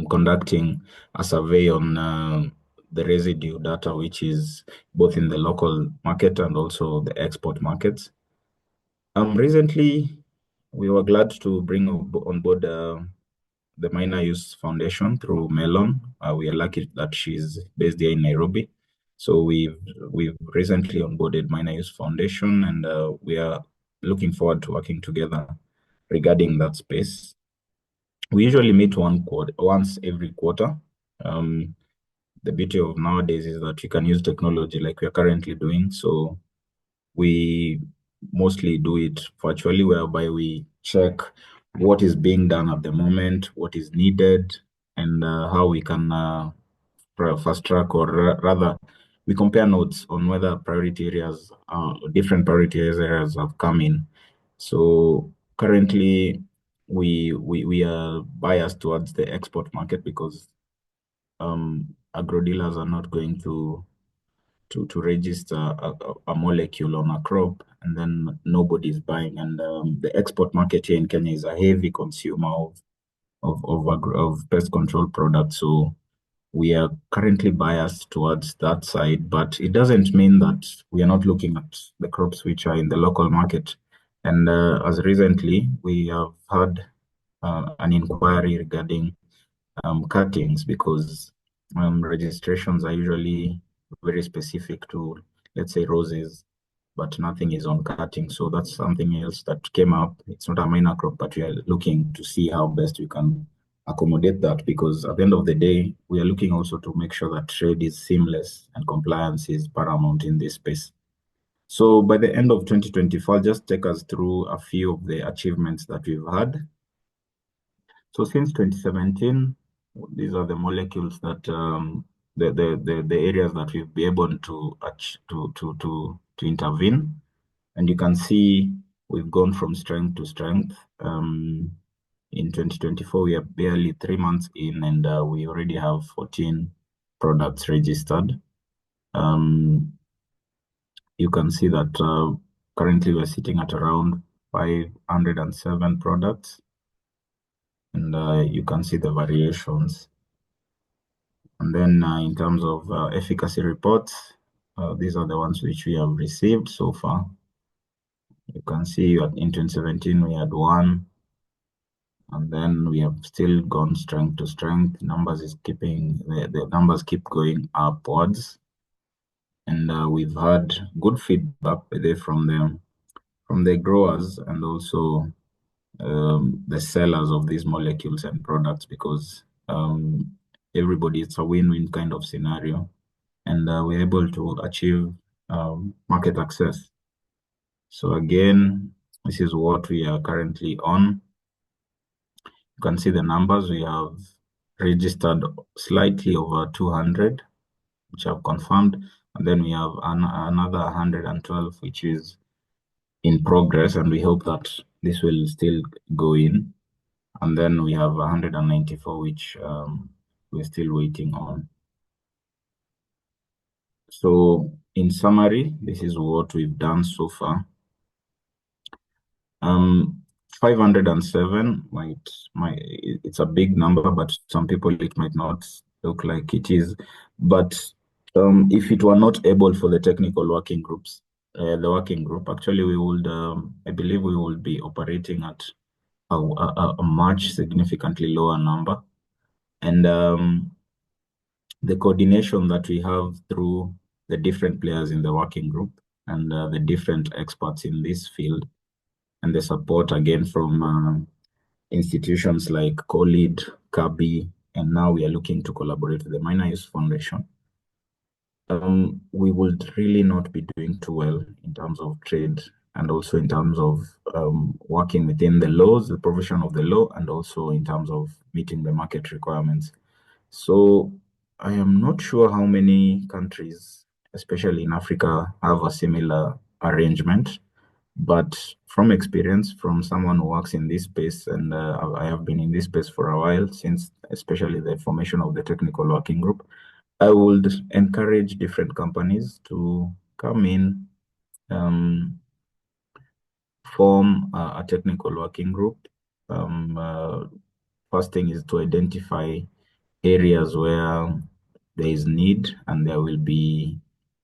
conducting a survey on the residue data, which is both in the local market and also the export markets. Recently, we were glad to bring on board the Minor Use Foundation through Melon. We are lucky that she's based here in Nairobi. So we've recently onboarded Minor Use Foundation, and we are looking forward to working together regarding that space. We usually meet once every quarter. The beauty of nowadays is that you can use technology like we are currently doing. So we mostly do it virtually, whereby we check what is being done at the moment, what is needed, and how we can fast track, or rather, we compare notes on whether priority areas, different priority areas have come in. So currently, we are biased towards the export market, because agro dealers are not going to register a molecule on a crop and then nobody's buying. And the export market here in Kenya is a heavy consumer of pest control products. So we are currently biased towards that side, but it doesn't mean that we are not looking at the crops which are in the local market. And as recently, we have had an inquiry regarding cuttings, because registrations are usually very specific to, let's say, roses, but nothing is on cutting. So that's something else that came up. It's not a minor crop, but we are looking to see how best we can accommodate that, because at the end of the day, we are looking also to make sure that trade is seamless and compliance is paramount in this space. So by the end of 2024, I'll just take us through a few of the achievements that we've had. So since 2017, these are the molecules that the areas that we've been able to intervene, and you can see we've gone from strength to strength. In 2024, we are barely 3 months in, and we already have 14 products registered. You can see that currently we're sitting at around 507 products, and you can see the variations. And then in terms of efficacy reports, these are the ones which we have received so far. You can see in 2017 we had 1, and then we have still gone strength to strength. The numbers keep going upwards, and we've had good feedback from the growers and also the sellers of these molecules and products, because everybody, it's a win-win kind of scenario, and we're able to achieve market access. So again, this is what we are currently on. You can see the numbers. We have registered slightly over 200, which have confirmed, and then we have another 112 which is in progress, and we hope that this will still go in. And then we have 194 which we're still waiting on. So in summary, this is what we've done so far. 507 it's a big number, but some people it might not look like it is. But if it were not able for the technical working groups, the working group, actually we would, I believe we will be operating at a much significantly lower number. And the coordination that we have through the different players in the working group and the different experts in this field, and the support again from institutions like COLID, CABI, and now we are looking to collaborate with the Minor Use Foundation. We would really not be doing too well in terms of trade and also in terms of working within the laws, the provision of the law, and also in terms of meeting the market requirements. So I am not sure how many countries, especially in Africa, have a similar arrangement. But from experience, from someone who works in this space, and I have been in this space for a while, since especially the formation of the technical working group, I would encourage different companies to come in, form a technical working group. First thing is to identify areas where there is need and there will be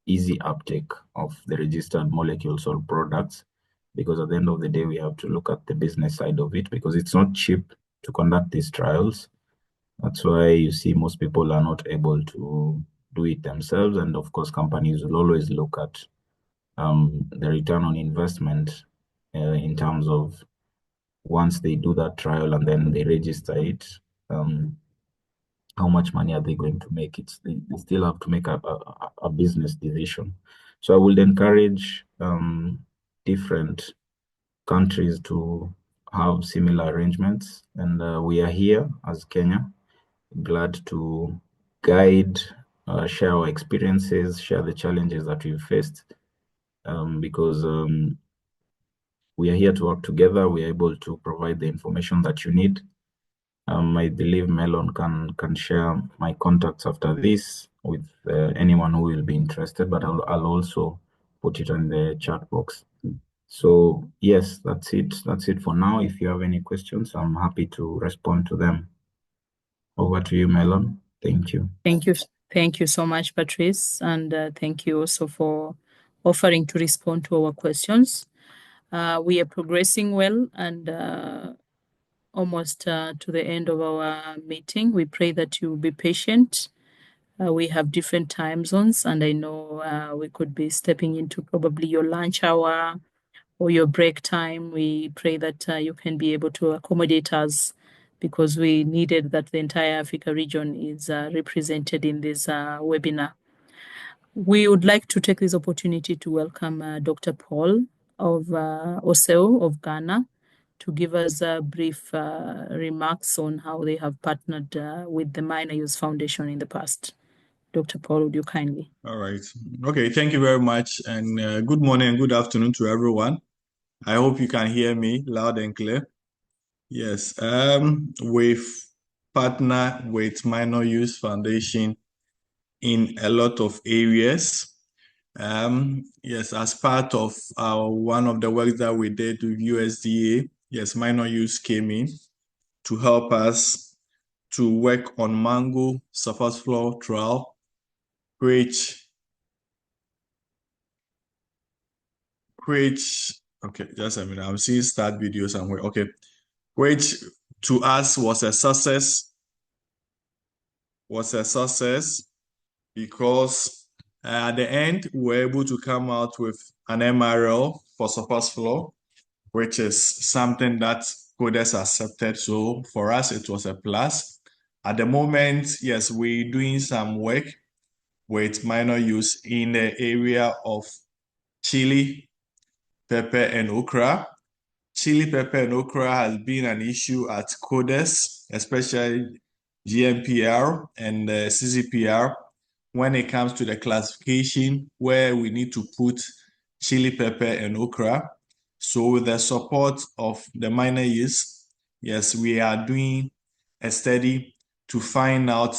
easy uptake of the registered molecules or products, because at the end of the day, we have to look at the business side of it, because it's not cheap to conduct these trials. That's why you see most people are not able to do it themselves. And of course, companies will always look at the return on investment in terms of once they do that trial and then they register it, how much money are they going to make? They still have to make a business decision. So I would encourage different countries to have similar arrangements, and we are here as Kenya, glad to guide, share our experiences, share the challenges that we've faced, because we are here to work together. We are able to provide the information that you need. I believe Melon can share my contacts after this with anyone who will be interested, but I'll also put it in the chat box. So yes, that's it. That's it for now. If you have any questions, I'm happy to respond to them. Over to you, Melon. Thank you. Thank you. Thank you so much, Patrice. And thank you also for offering to respond to our questions. We are progressing well and almost to the end of our meeting. We pray that you will be patient. We have different time zones, and I know we could be stepping into probably your lunch hour or your break time. We pray that you can be able to accommodate us, because we needed that the entire Africa region is represented in this webinar. We would like to take this opportunity to welcome Dr. Paul of Oseo of Ghana to give us brief remarks on how they have partnered with the Minor Use Foundation in the past. Dr. Paul, would you kindly? All right. Okay, thank you very much. And good morning and good afternoon to everyone. I hope you can hear me loud and clear. Yes, we've partnered with Minor Use Foundation in a lot of areas. Yes, as part of one of the works that we did with USDA, yes, Minor Use came in to help us to work on mango surface floor trial, which, okay, just a minute, I'm seeing start video somewhere, okay, which to us was a success, because at the end, we were able to come out with an MRL for surface floor, which is something that coders accepted. So for us, it was a plus. At the moment, yes, we're doing some work with Minor Use in the area of chili, pepper, and okra. Chili, pepper, and okra has been an issue at coders, especially GMPR and CCPR. when it comes to the classification where we need to put chili pepper and okra. So with the support of the minor yeast, yes, we are doing a study to find out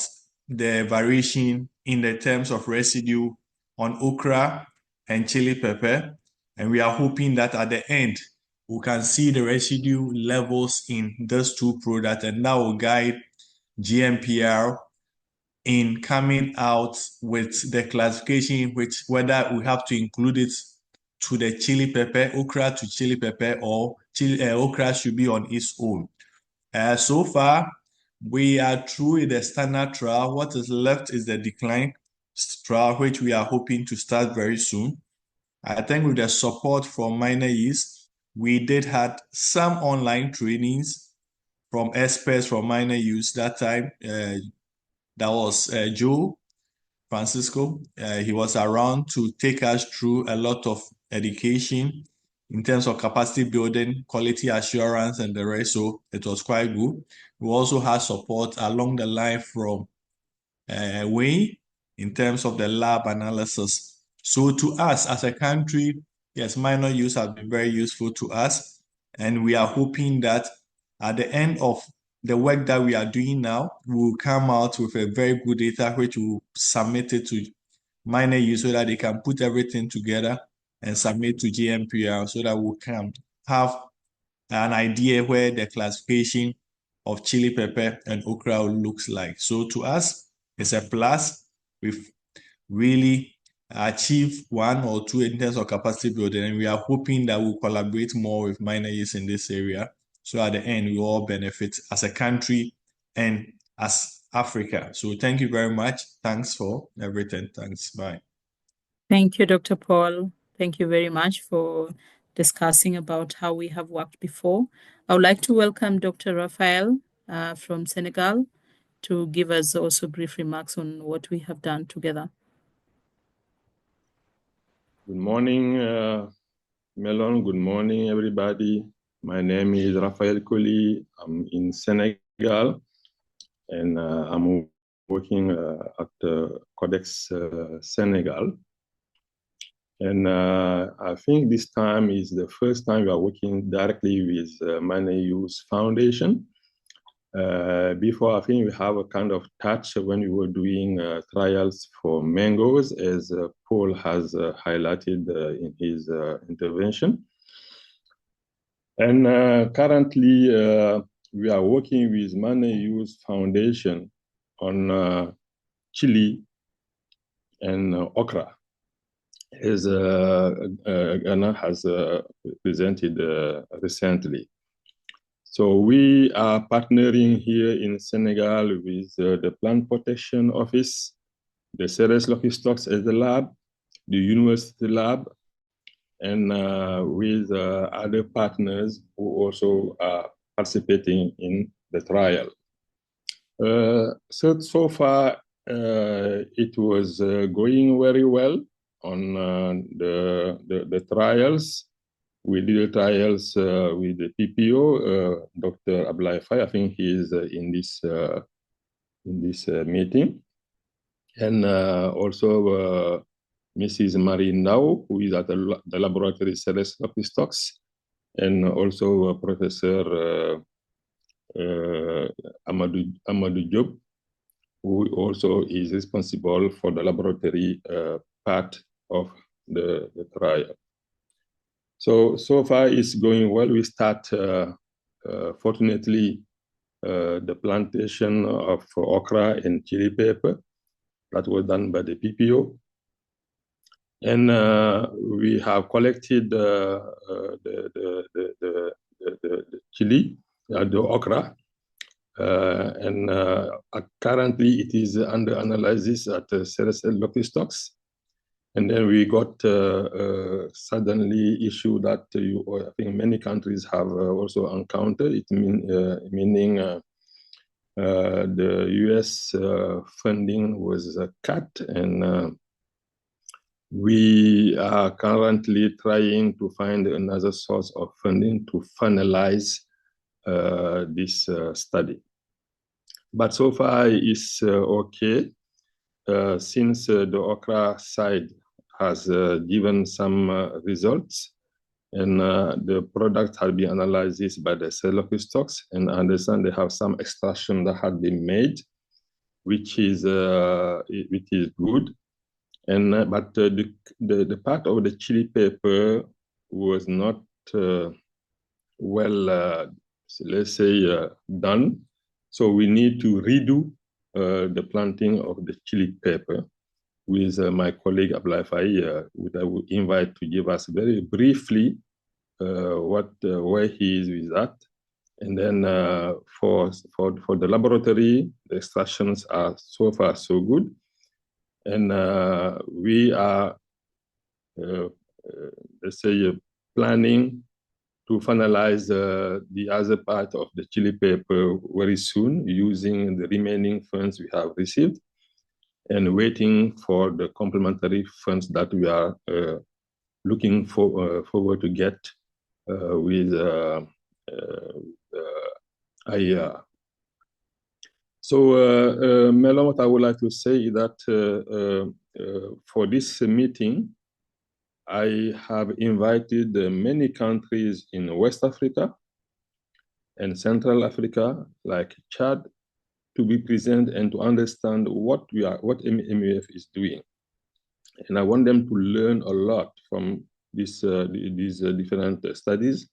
the variation in the terms of residue on okra and chili pepper. And we are hoping that at the end, we can see the residue levels in those two products, and that will guide GMPR in coming out with the classification, which whether we have to include it to the chili pepper, okra to chili pepper, or okra should be on its own. So far, we are through with the standard trial. What is left is the decline trial, which we are hoping to start very soon. I think with the support from minor yeast, we did had some online trainings from experts from minor yeast that time. That was Joe Francisco. He was around to take us through a lot of education in terms of capacity building, quality assurance, and the rest. So it was quite good. We also had support along the line from Wayne in terms of the lab analysis. So to us as a country, yes, minor use has been very useful to us. And we are hoping that at the end of the work that we are doing now, we will come out with a very good data, which will submit it to minor use so that they can put everything together and submit to GMPR so that we can have an idea where the classification of chili pepper and okra looks like. So to us, it's a plus. We've really achieved one or two in terms of capacity building, and we are hoping that we'll collaborate more with minor yeast in this area. So at the end, we all benefit as a country and as Africa. So thank you very much. Thanks for everything. Thanks. Bye. Thank you, Dr. Paul. Thank you very much for discussing about how we have worked before. I would like to welcome Dr. Raphael from Senegal to give us also brief remarks on what we have done together. Good morning, Melon. Good morning, everybody. My name is Raphael Koli. I'm in Senegal, and I'm working at Codex Senegal. And I think this time is the first time we are working directly with Minor Use Foundation. Before, I think we have a kind of touch when we were doing trials for mangoes, as Paul has highlighted in his intervention. And currently, we are working with Minor Use Foundation on chili and okra, as Ghana has presented recently. So we are partnering here in Senegal with the Plant Protection Office, the Ceres Logistox as the lab, the University Lab, and with other partners who also are participating in the trial. So far, it was going very well on the trials. We did the trials with the PPO, Dr. Ablaye Faye. I think he is in this meeting, and also Mrs. Marie Ndao, who is at the laboratory Ceres Logistox, and also Professor Amadou Diop, who also is responsible for the laboratory part of the trial. So far it's going well. We start, fortunately, the plantation of okra and chili pepper that was done by the PPO. And we have collected the chili, the okra, and currently it is under analysis at Ceres Logistox. And then we got suddenly issue that I think many countries have also encountered. It meaning the US funding was cut, and we are currently trying to find another source of funding to finalize this study. But so far it's okay. since the okra side has given some results, and the product has been analyzed by the stocks, and I understand they have some extraction that had been made, which is good. And but the part of the chili pepper was not well, let's say, done. So we need to redo the planting of the chili pepper with my colleague Abdoulaye Faye, which I would invite to give us very briefly where he is with that. And then for the laboratory, the extractions are so far so good. And we are, let's say, planning to finalize the other part of the chili pepper very soon using the remaining funds we have received and waiting for the complementary funds that we are looking forward to get with IER. So, Melon, what I would like to say is that for this meeting, I have invited many countries in West Africa and Central Africa, like Chad, to be present and to understand what MEF is doing. And I want them to learn a lot from these different studies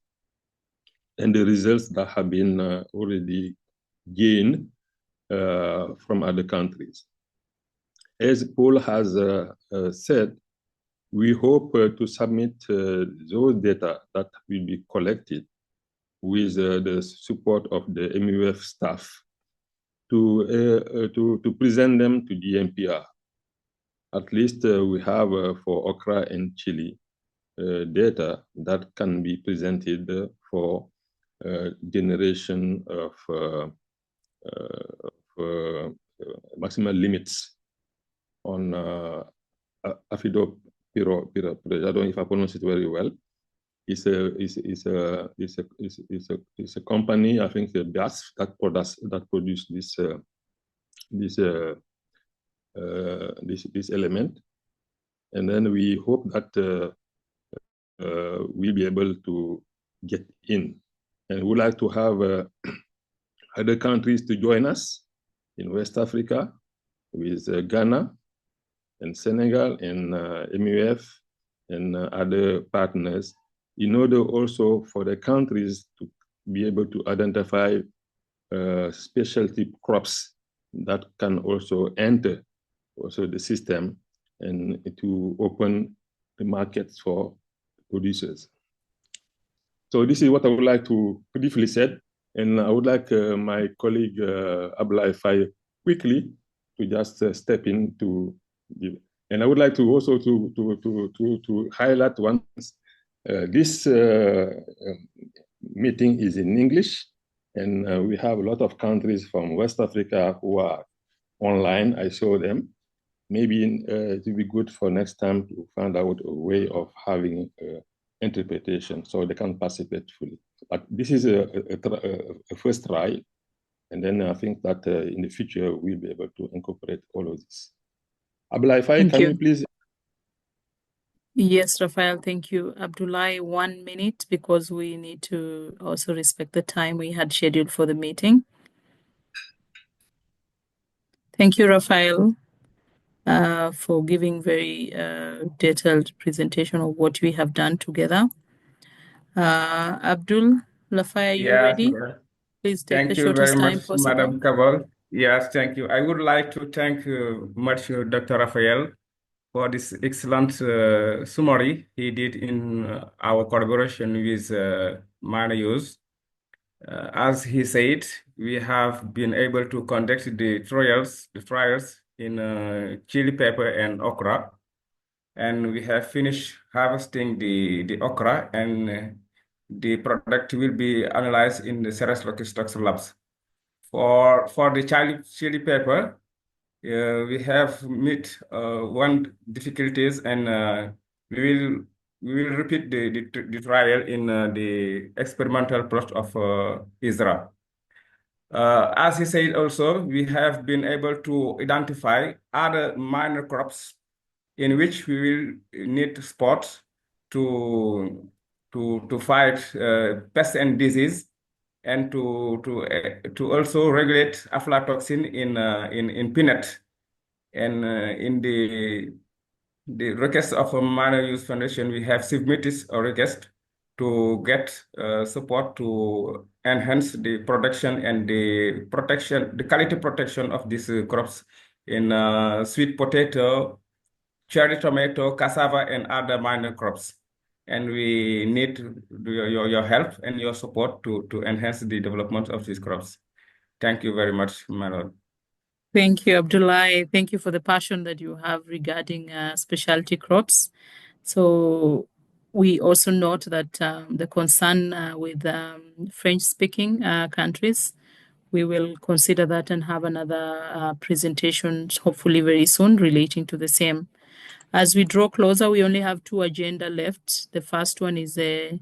and the results that have been already gained from other countries. As Paul has said, we hope to submit those data that will be collected with the support of the MEF staff to present them to the MPR. At least we have for okra and chili data that can be presented for generation of maximal limits on Afidopyro. I don't know if I pronounce it very well. It's a company, I think, BASF that produce this element, and then we hope that we'll be able to get in, and we'd like to have other countries to join us in West Africa with Ghana and Senegal and MEF and other partners, in order also for the countries to be able to identify specialty crops that can also enter also the system and to open the markets for producers. So this is what I would like to briefly say, and I would like my colleague Abdoulaye Faye quickly to just step in to give. And I would like to also to highlight once this meeting is in English, and we have a lot of countries from West Africa who are online. I saw them. Maybe it will be good for next time to find out a way of having interpretation so they can participate fully. But this is a first try, and then I think that in the future we'll be able to incorporate all of this. Abdoulaye Faye, can you please? Yes, Raphael, thank you. Abdoulaye, 1 minute, because we need to also respect the time we had scheduled for the meeting. Thank you, Raphael, for giving very detailed presentation of what we have done together. Abdoulaye Faye, are you ready? Please take the shortest time possible. Thank you very much, Madam Kabal. Yes, thank you. I would like to thank much Dr. Raphael for this excellent summary he did in our collaboration with Minor Use. As he said, we have been able to conduct the trials in chili pepper and okra, and we have finished harvesting the okra, and the product will be analyzed in the Ceres Stocks labs. For the chili pepper, we have met one difficulties, and we will repeat the trial in the experimental plot of Israel. As he said also, we have been able to identify other minor crops in which we will need to spot to fight pest and disease, and to also regulate aflatoxin in peanut. And in the request of a Minor Use Foundation, we have submitted a request to get support to enhance the production and the quality protection of these crops in sweet potato, cherry tomato, cassava, and other minor crops. And we need your help and your support to enhance the development of these crops. Thank you very much, my lord. Thank you, Abdullah. Thank you for the passion that you have regarding specialty crops. So we also note that the concern with French-speaking countries, we will consider that and have another presentation, hopefully very soon, relating to the same. As we draw closer, we only have 2 agenda left. The first one is a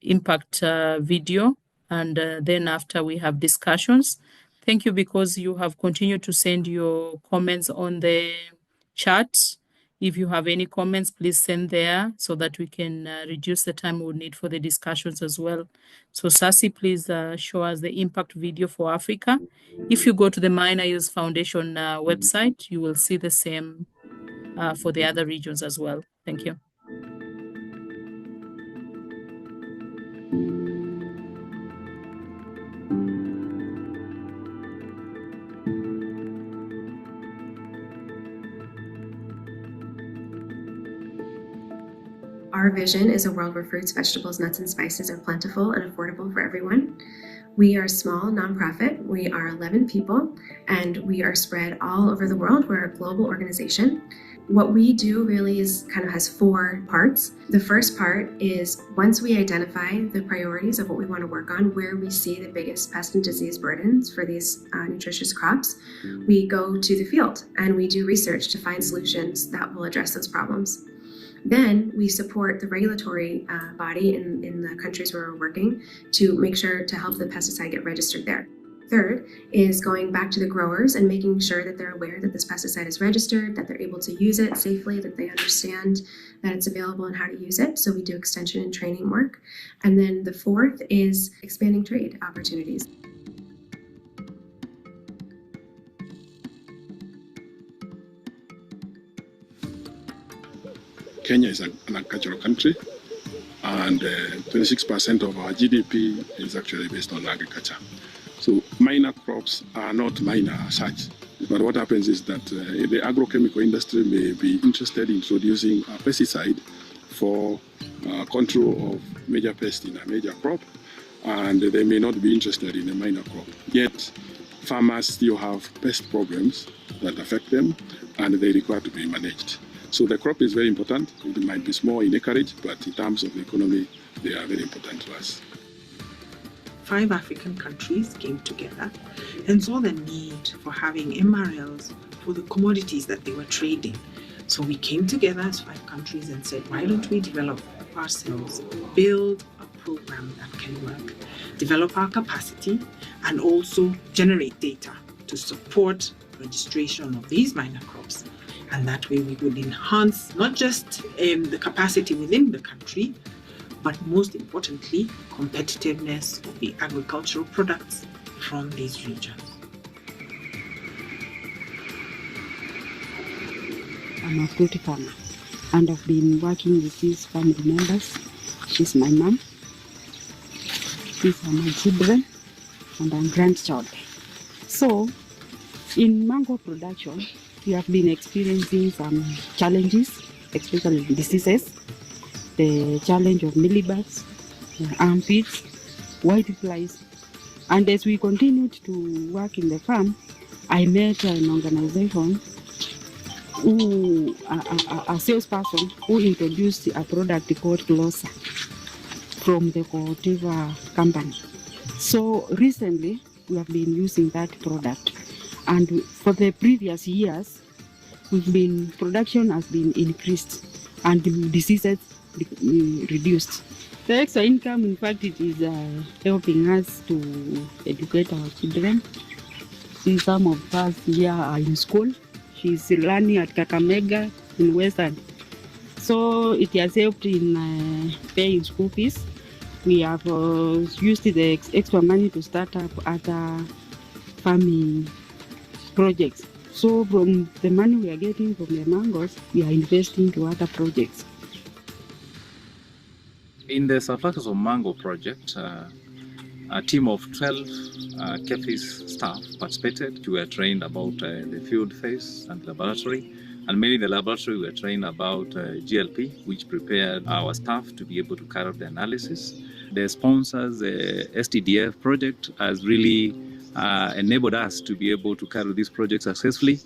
impact video, and then after we have discussions. Thank you because you have continued to send your comments on the chat. If you have any comments, please send there so that we can reduce the time we need for the discussions as well. So Sasi, please show us the impact video for Africa. If you go to the Minor Use Foundation website, you will see the same for the other regions as well. Thank you. Our vision is a world where fruits, vegetables, nuts, and spices are plentiful and affordable for everyone. We are a small nonprofit. We are 11 people, and we are spread all over the world. We're a global organization. What we do really has 4 parts. The first part is once we identify the priorities of what we want to work on, where we see the biggest pest and disease burdens for these nutritious crops, we go to the field and we do research to find solutions that will address those problems. Then we support the regulatory body in the countries where we're working to make sure to help the pesticide get registered there. Third is going back to the growers and making sure that they're aware that this pesticide is registered, that they're able to use it safely, that they understand that it's available and how to use it. So we do extension and training work. And then the fourth is expanding trade opportunities. Kenya is an agricultural country, and 26% of our GDP is actually based on agriculture. So minor crops are not minor as such. But what happens is that the agrochemical industry may be interested in introducing a pesticide for control of major pests in a major crop, and they may not be interested in a minor crop. Yet farmers still have pest problems that affect them, and they require to be managed. So the crop is very important. It might be small in acreage, but in terms of the economy, they are very important to us. 5 African countries came together and saw the need for having MRLs for the commodities that they were trading. So we came together as 5 countries and said, why don't we develop ourselves, build a program that can work, develop our capacity, and also generate data to support registration of these minor crops. And that way we would enhance not just the capacity within the country, but most importantly, competitiveness of the agricultural products from these regions. I'm a fruit farmer, and I've been working with these family members. She's my mom, these are my children, and I'm grandchild. So, in mango production, we have been experiencing some challenges, especially diseases, the challenge of mealybugs, aphids, whiteflies. And as we continued to work in the farm, I met an organization a salesperson who introduced a product called Glossa from the Corteva company. So recently, we have been using that product. And for the previous years, production has been increased and the diseases reduced. The extra income, in fact, it is helping us to educate our children. See, some of us here are in school. She's learning at Kakamega in Western. So it has helped in paying school fees. We have used the extra money to start up other farming projects. So from the money we are getting from the mangoes, we are investing to other projects. In the Surfactors of Mango project, a team of 12 KEFIS staff participated. We were trained about the field phase and laboratory. And mainly in the laboratory, we were trained about GLP, which prepared our staff to be able to carry out the analysis. The sponsors, the STDF project, has really enabled us to be able to carry this project successfully,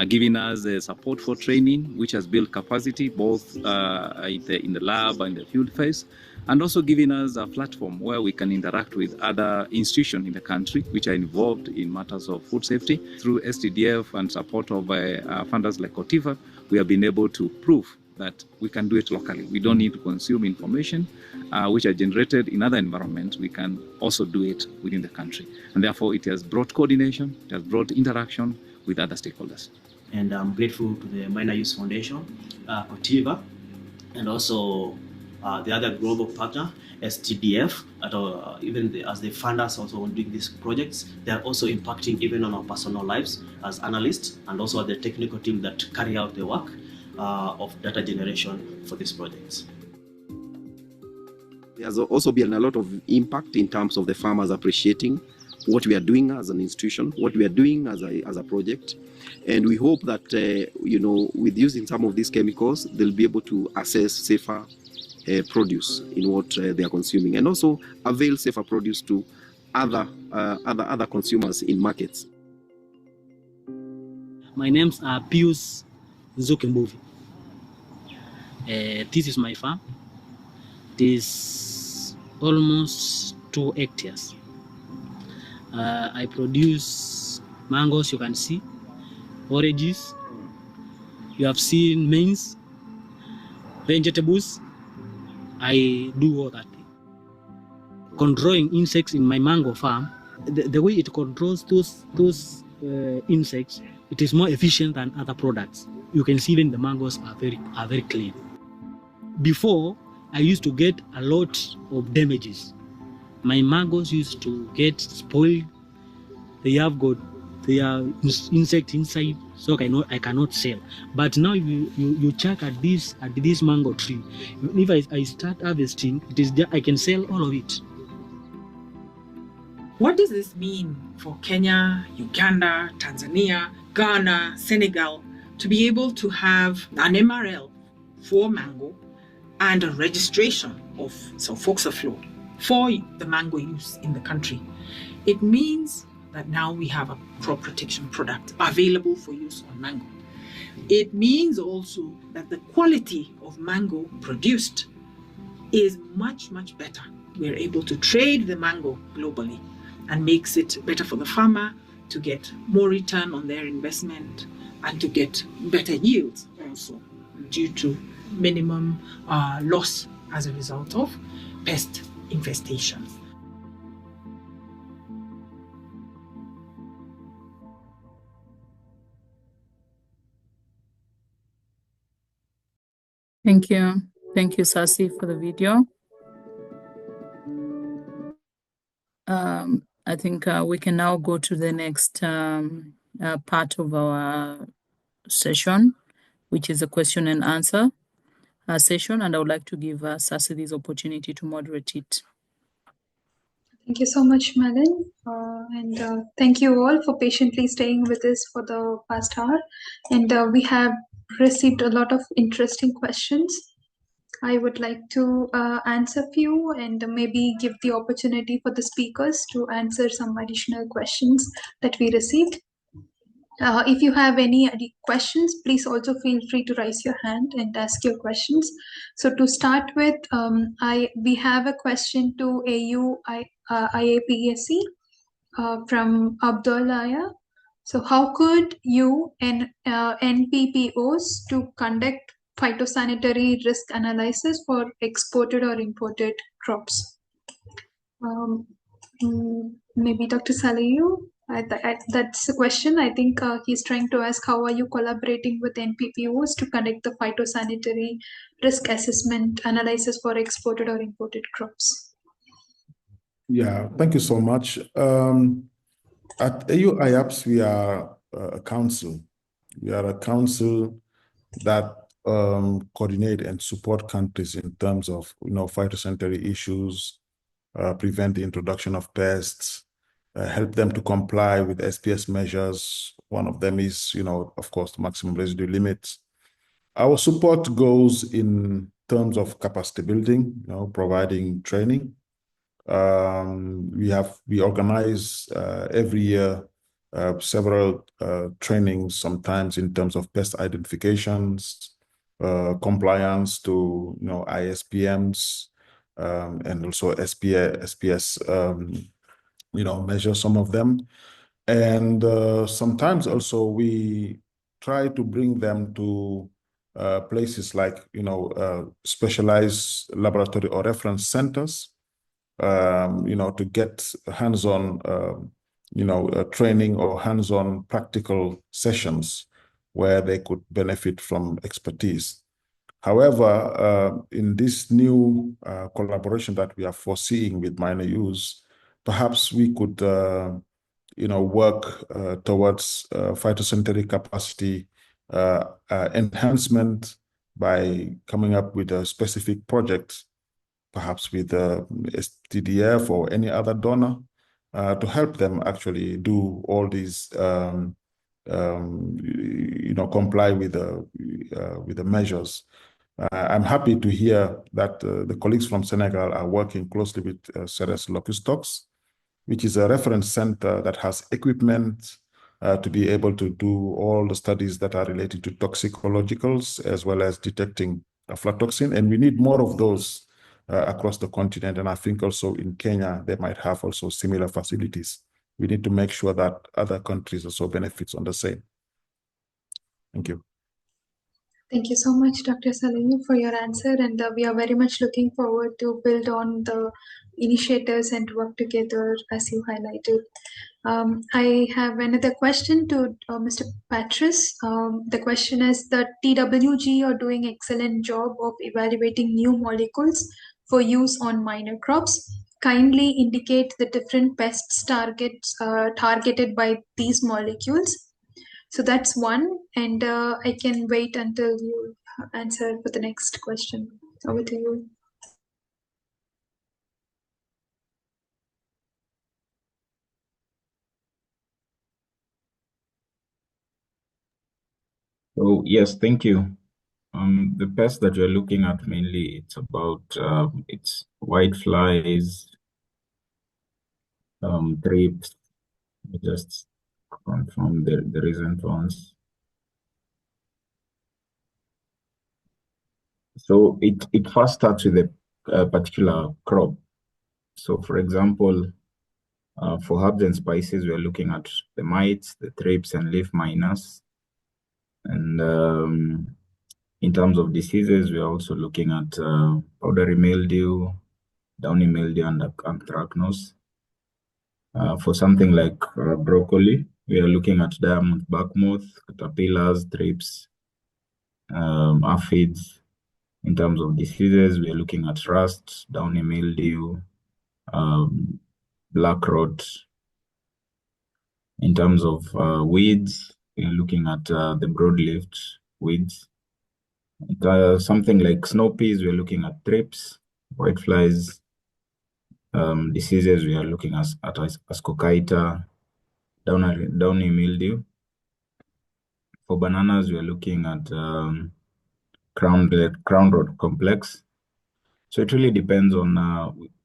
giving us support for training, which has built capacity both in the lab and the field phase, and also giving us a platform where we can interact with other institutions in the country which are involved in matters of food safety. Through STDF and support of funders like Cotiva, we have been able to prove that we can do it locally. We don't need to consume information which are generated in other environments. We can also do it within the country. And therefore, it has brought coordination, it has brought interaction with other stakeholders. And I'm grateful to the Minor Youth Foundation, Cotiva, and also the other global partner, STDF, as the funders also on doing these projects. They are also impacting even on our personal lives as analysts, and also the technical team that carry out the work of data generation for these projects. There's also been a lot of impact in terms of the farmers appreciating what we are doing as an institution, what we are doing as a project. And we hope that, with using some of these chemicals, they'll be able to assess safer produce in what they are consuming, and also avail safer produce to other consumers in markets. My name's Pius Nzukimbuvi. This is my farm. It is almost 2 hectares. I produce mangoes, you can see, oranges, you have seen maize, vegetables. I do all that. Controlling insects in my mango farm, the way it controls those insects, it is more efficient than other products. You can see even the mangoes are very clean. Before, I used to get a lot of damages. My mangoes used to get spoiled. They are insect inside, so I cannot sell. But now you check at this mango tree. If I start harvesting, it is there, I can sell all of it. What does this mean for Kenya, Uganda, Tanzania, Ghana, Senegal to be able to have an MRL for mango and a registration of sulfoxaflor for the mango use in the country? It means that now we have a crop protection product available for use on mango. It means also that the quality of mango produced is much, much better. We're able to trade the mango globally, and makes it better for the farmer to get more return on their investment and to get better yields also due to minimum loss as a result of pest infestations. Thank you. Thank you, Sasi, for the video. I think we can now go to the next part of our session, which is a question and answer session, and I would like to give Sasi this opportunity to moderate it. Thank you so much, Melon. And thank you all for patiently staying with us for the past hour. And we have received a lot of interesting questions. I would like to answer a few and maybe give the opportunity for the speakers to answer some additional questions that we received. If you have any questions, please also feel free to raise your hand and ask your questions. So to start with, we have a question to IAPSC from Abdullaya. So how could you and NPPOs to conduct phytosanitary risk analysis for exported or imported crops. Maybe Dr. Salihu, that's the question. I think he's trying to ask, how are you collaborating with NPPOs to conduct the phytosanitary risk assessment analysis for exported or imported crops? Yeah, thank you so much. At AU IAPS, we are a council. We are a council that coordinate and support countries in terms of phytosanitary issues, prevent the introduction of pests, help them to comply with SPS measures. One of them is, of course, the maximum residue limits. Our support goes in terms of capacity building, providing training. We organize every year several trainings, sometimes in terms of pest identifications, compliance to ISPMs, and also SPS measure some of them. And sometimes also we try to bring them to places like specialized laboratory or reference centers, to get hands-on training or hands-on practical sessions where they could benefit from expertise. However, in this new collaboration that we are foreseeing with minor use, perhaps we could work towards phytosanitary capacity enhancement by coming up with a specific project, perhaps with STDF or any other donor, to help them actually do all these, comply with the measures. I'm happy to hear that the colleagues from Senegal are working closely with Ceres Locustox, which is a reference center that has equipment to be able to do all the studies that are related to toxicologicals as well as detecting aflatoxin. And we need more of those across the continent. And I think also in Kenya, they might have also similar facilities. We need to make sure that other countries also benefits on the same. Thank you. Thank you so much, Dr. Salihu, for your answer. And we are very much looking forward to build on the initiatives and work together as you highlighted. I have another question to Mr. Patrice. The question is that TWG are doing excellent job of evaluating new molecules for use on minor crops. Kindly indicate the different pests targeted by these molecules. So that's one, and I can wait until you answer for the next question. Over to you. So yes, thank you. The pest that you're looking at mainly, it's about it's white flies, thrips. Just confirm the recent ones. So it first starts with a particular crop. So for example, for herbs and spices, we are looking at the mites, the thrips, and leaf miners. And in terms of diseases, we are also looking at powdery mildew, downy mildew, and anthracnose. For something like broccoli, we are looking at diamond barkmoth, caterpillars, thrips, aphids. In terms of diseases, we are looking at rust, downy mildew, black rot. In terms of weeds, we are looking at the broadleaf weeds. Something like snow peas, we are looking at thrips, whiteflies. Diseases, we are looking at ascochyta, downy mildew. For bananas, we are looking at crown rot complex. So it really depends on,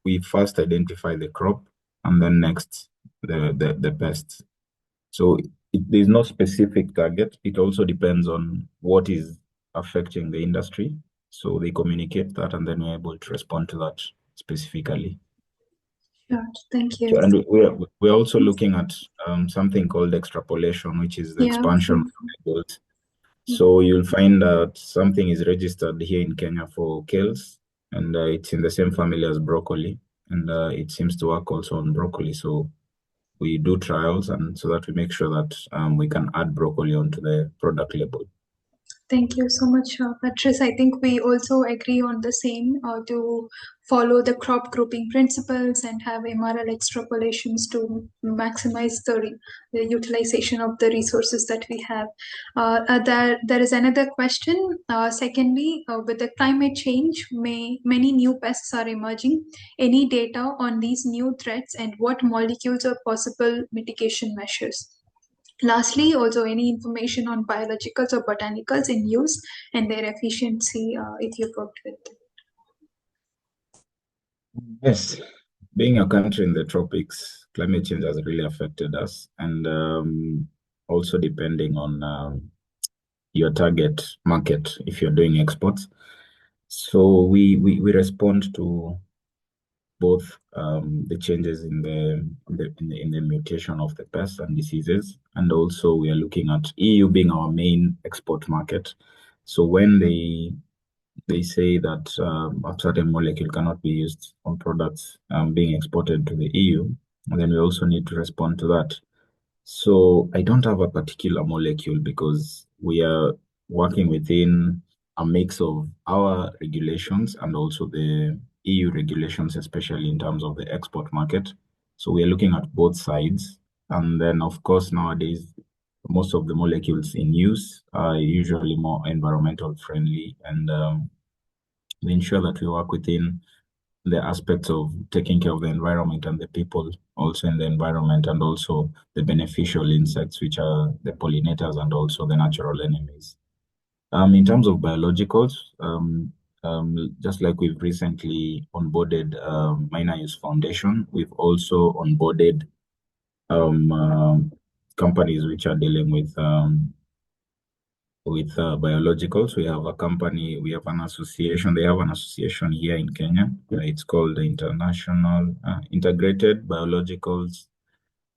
we first identify the crop and then next the pests. So there's no specific target. It also depends on what is affecting the industry. So they communicate that and then we're able to respond to that specifically. Sure, thank you. So, and we're also looking at something called extrapolation, which is the expansion of the goals. So you'll find that something is registered here in Kenya for kales, and it's in the same family as broccoli, and it seems to work also on broccoli. So we do trials, and so that we make sure that we can add broccoli onto the product label. Thank you so much, Patrice. I think we also agree on the same to follow the crop grouping principles and have MRL extrapolations to maximize the utilization of the resources that we have. There is another question. Secondly, with the climate change, many new pests are emerging. Any data on these new threats and what molecules or possible mitigation measures? Lastly, also any information on biologicals or botanicals in use and their efficiency if you've worked with. Yes, being a country in the tropics, climate change has really affected us, and also depending on your target market if you're doing exports. So we respond to both the changes in the mutation of the pests and diseases, and also we are looking at EU being our main export market. So when they say that a certain molecule cannot be used on products being exported to the EU, and then we also need to respond to that. So I don't have a particular molecule because we are working within a mix of our regulations and also the EU regulations, especially in terms of the export market. So we are looking at both sides. And then, of course, nowadays, most of the molecules in use are usually more environmental friendly, and we ensure that we work within the aspects of taking care of the environment and the people also in the environment, and also the beneficial insects, which are the pollinators and also the natural enemies. In terms of biologicals, just like we've recently onboarded Minor Use Foundation, we've also onboarded companies which are dealing with biologicals. We have a company, we have an association, they have an association here in Kenya. It's called the International Integrated Biologicals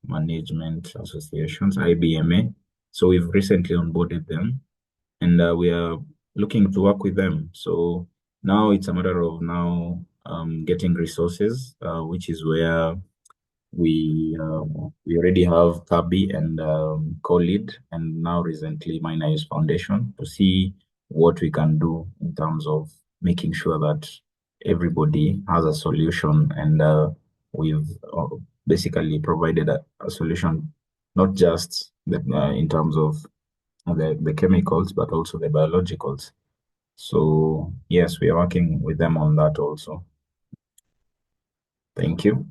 Management Associations, IBMA. So we've recently onboarded them, and we are looking to work with them. So now it's a matter of now getting resources, which is where we already have Kabi and CoLead, and now recently Minor Use Foundation, to see what we can do in terms of making sure that everybody has a solution, and we've basically provided a solution, not just in terms of the chemicals, but also the biologicals. So yes, we are working with them on that also. Thank you.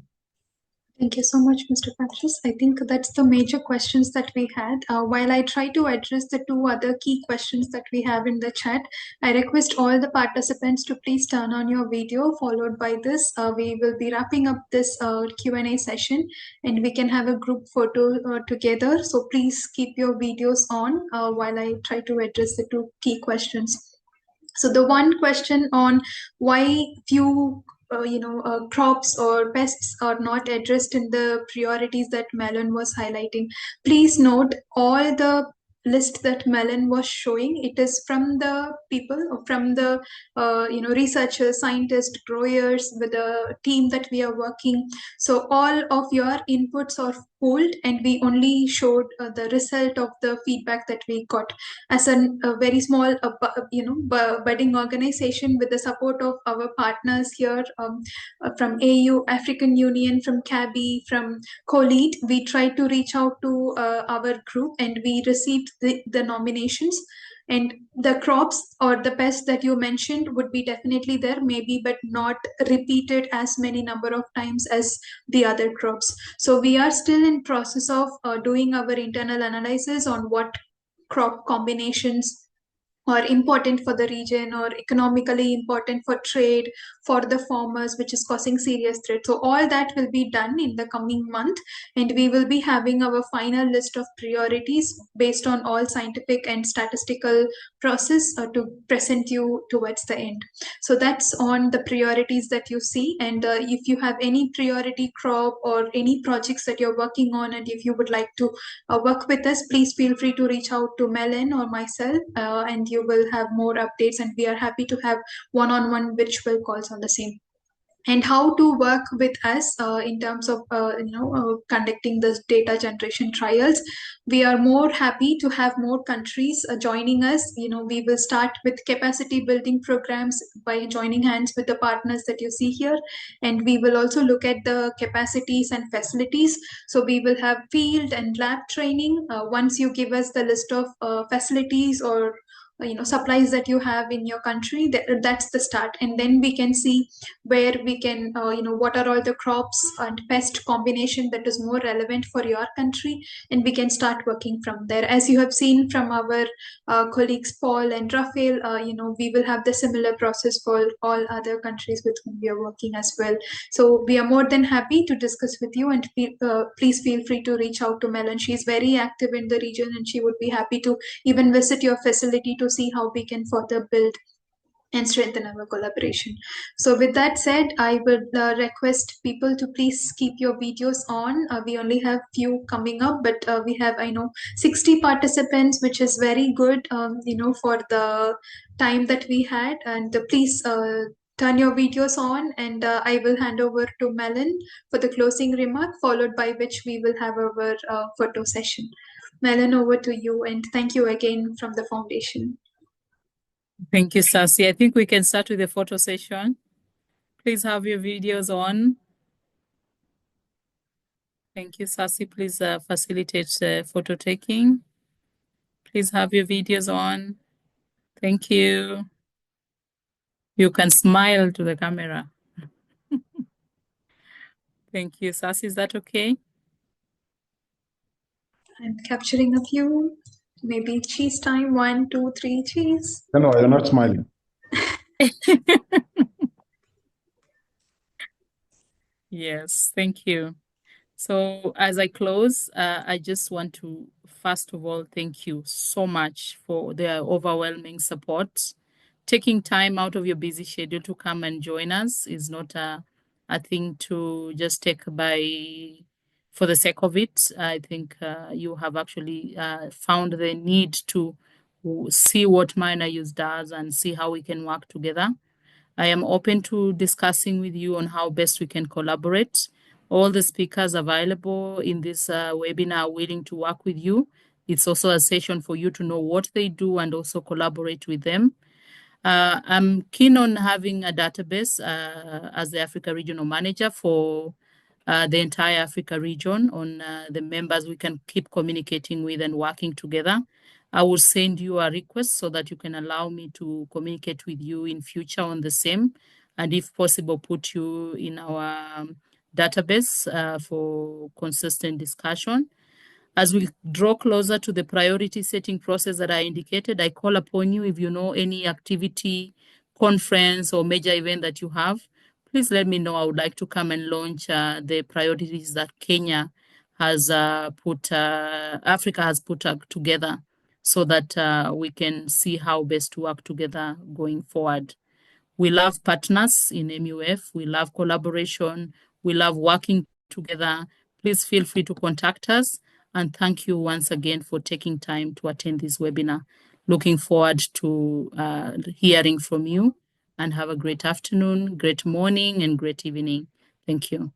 Thank you so much, Mr. Patrice. I think that's the major questions that we had. While I try to address the two other key questions that we have in the chat, I request all the participants to please turn on your video. Followed by this, we will be wrapping up this Q&A session, and we can have a group photo together. So please keep your videos on while I try to address the two key questions. So the one question on why few crops or pests are not addressed in the priorities that Mellon was highlighting. Please note all the list that Mellon was showing, it is from the people, from the researchers, scientists, growers, with the team that we are working. So all of your inputs are pooled, and we only showed the result of the feedback that we got as a very small budding organization with the support of our partners here from AU, African Union, from CABI, from CoLead. We tried to reach out to our group, and we received the nominations. And the crops or the pests that you mentioned would be definitely there, maybe, but not repeated as many number of times as the other crops. So we are still in process of doing our internal analysis on what crop combinations or important for the region or economically important for trade for the farmers, which is causing serious threat. So all that will be done in the coming month, and we will be having our final list of priorities based on all scientific and statistical process to present you towards the end. So that's on the priorities that you see. And if you have any priority crop or any projects that you're working on, and if you would like to work with us, please feel free to reach out to Melon or myself, and you will have more updates, and we are happy to have one-on-one virtual calls on the same. And how to work with us in terms of conducting this data generation trials. We are more happy to have more countries joining us. We will start with capacity building programs by joining hands with the partners that you see here, and we will also look at the capacities and facilities. So we will have field and lab training. Once you give us the list of facilities or supplies that you have in your country, that's the start, and then we can see where we can what are all the crops and pest combination that is more relevant for your country, and we can start working from there. As you have seen from our colleagues Paul and Rafael, we will have the similar process for all other countries with whom we are working as well. So we are more than happy to discuss with you, and please feel free to reach out to Melon. She is very active in the region, and she would be happy to even visit your facility to see how we can further build and strengthen our collaboration. So with that said, I would request people to please keep your videos on. We only have few coming up, but we have, 60 participants, which is very good, for the time that we had. And please turn your videos on, and I will hand over to Melon for the closing remark, followed by which we will have our photo session. Melon, over to you, and thank you again from the foundation. Thank you, Sasi. I think we can start with the photo session. Please have your videos on. Thank you, Sasi. Please facilitate photo taking. Please have your videos on. Thank you. You can smile to the camera. Thank you, Sasi. Is that okay? I'm capturing a few. Maybe cheese time. 1, 2, 3, cheese. No, you're not smiling. Yes, thank you. So as I close, I just want to, first of all, thank you so much for the overwhelming support. Taking time out of your busy schedule to come and join us is not a thing to just take for the sake of it. I think you have actually found the need to see what MinerUse does and see how we can work together. I am open to discussing with you on how best we can collaborate. All the speakers available in this webinar are willing to work with you. It's also a session for you to know what they do and also collaborate with them. I'm keen on having a database as the Africa Regional Manager for the entire Africa region on the members we can keep communicating with and working together. I will send you a request so that you can allow me to communicate with you in future on the same, and if possible, put you in our database for consistent discussion. As we draw closer to the priority setting process that I indicated, I call upon you if you know any activity, conference, or major event that you have, please let me know. I would like to come and launch the priorities that Kenya has Africa has put together so that we can see how best to work together going forward. We love partners in MUF. We love collaboration. We love working together. Please feel free to contact us. And thank you once again for taking time to attend this webinar. Looking forward to hearing from you, and have a great afternoon, great morning, and great evening. Thank you.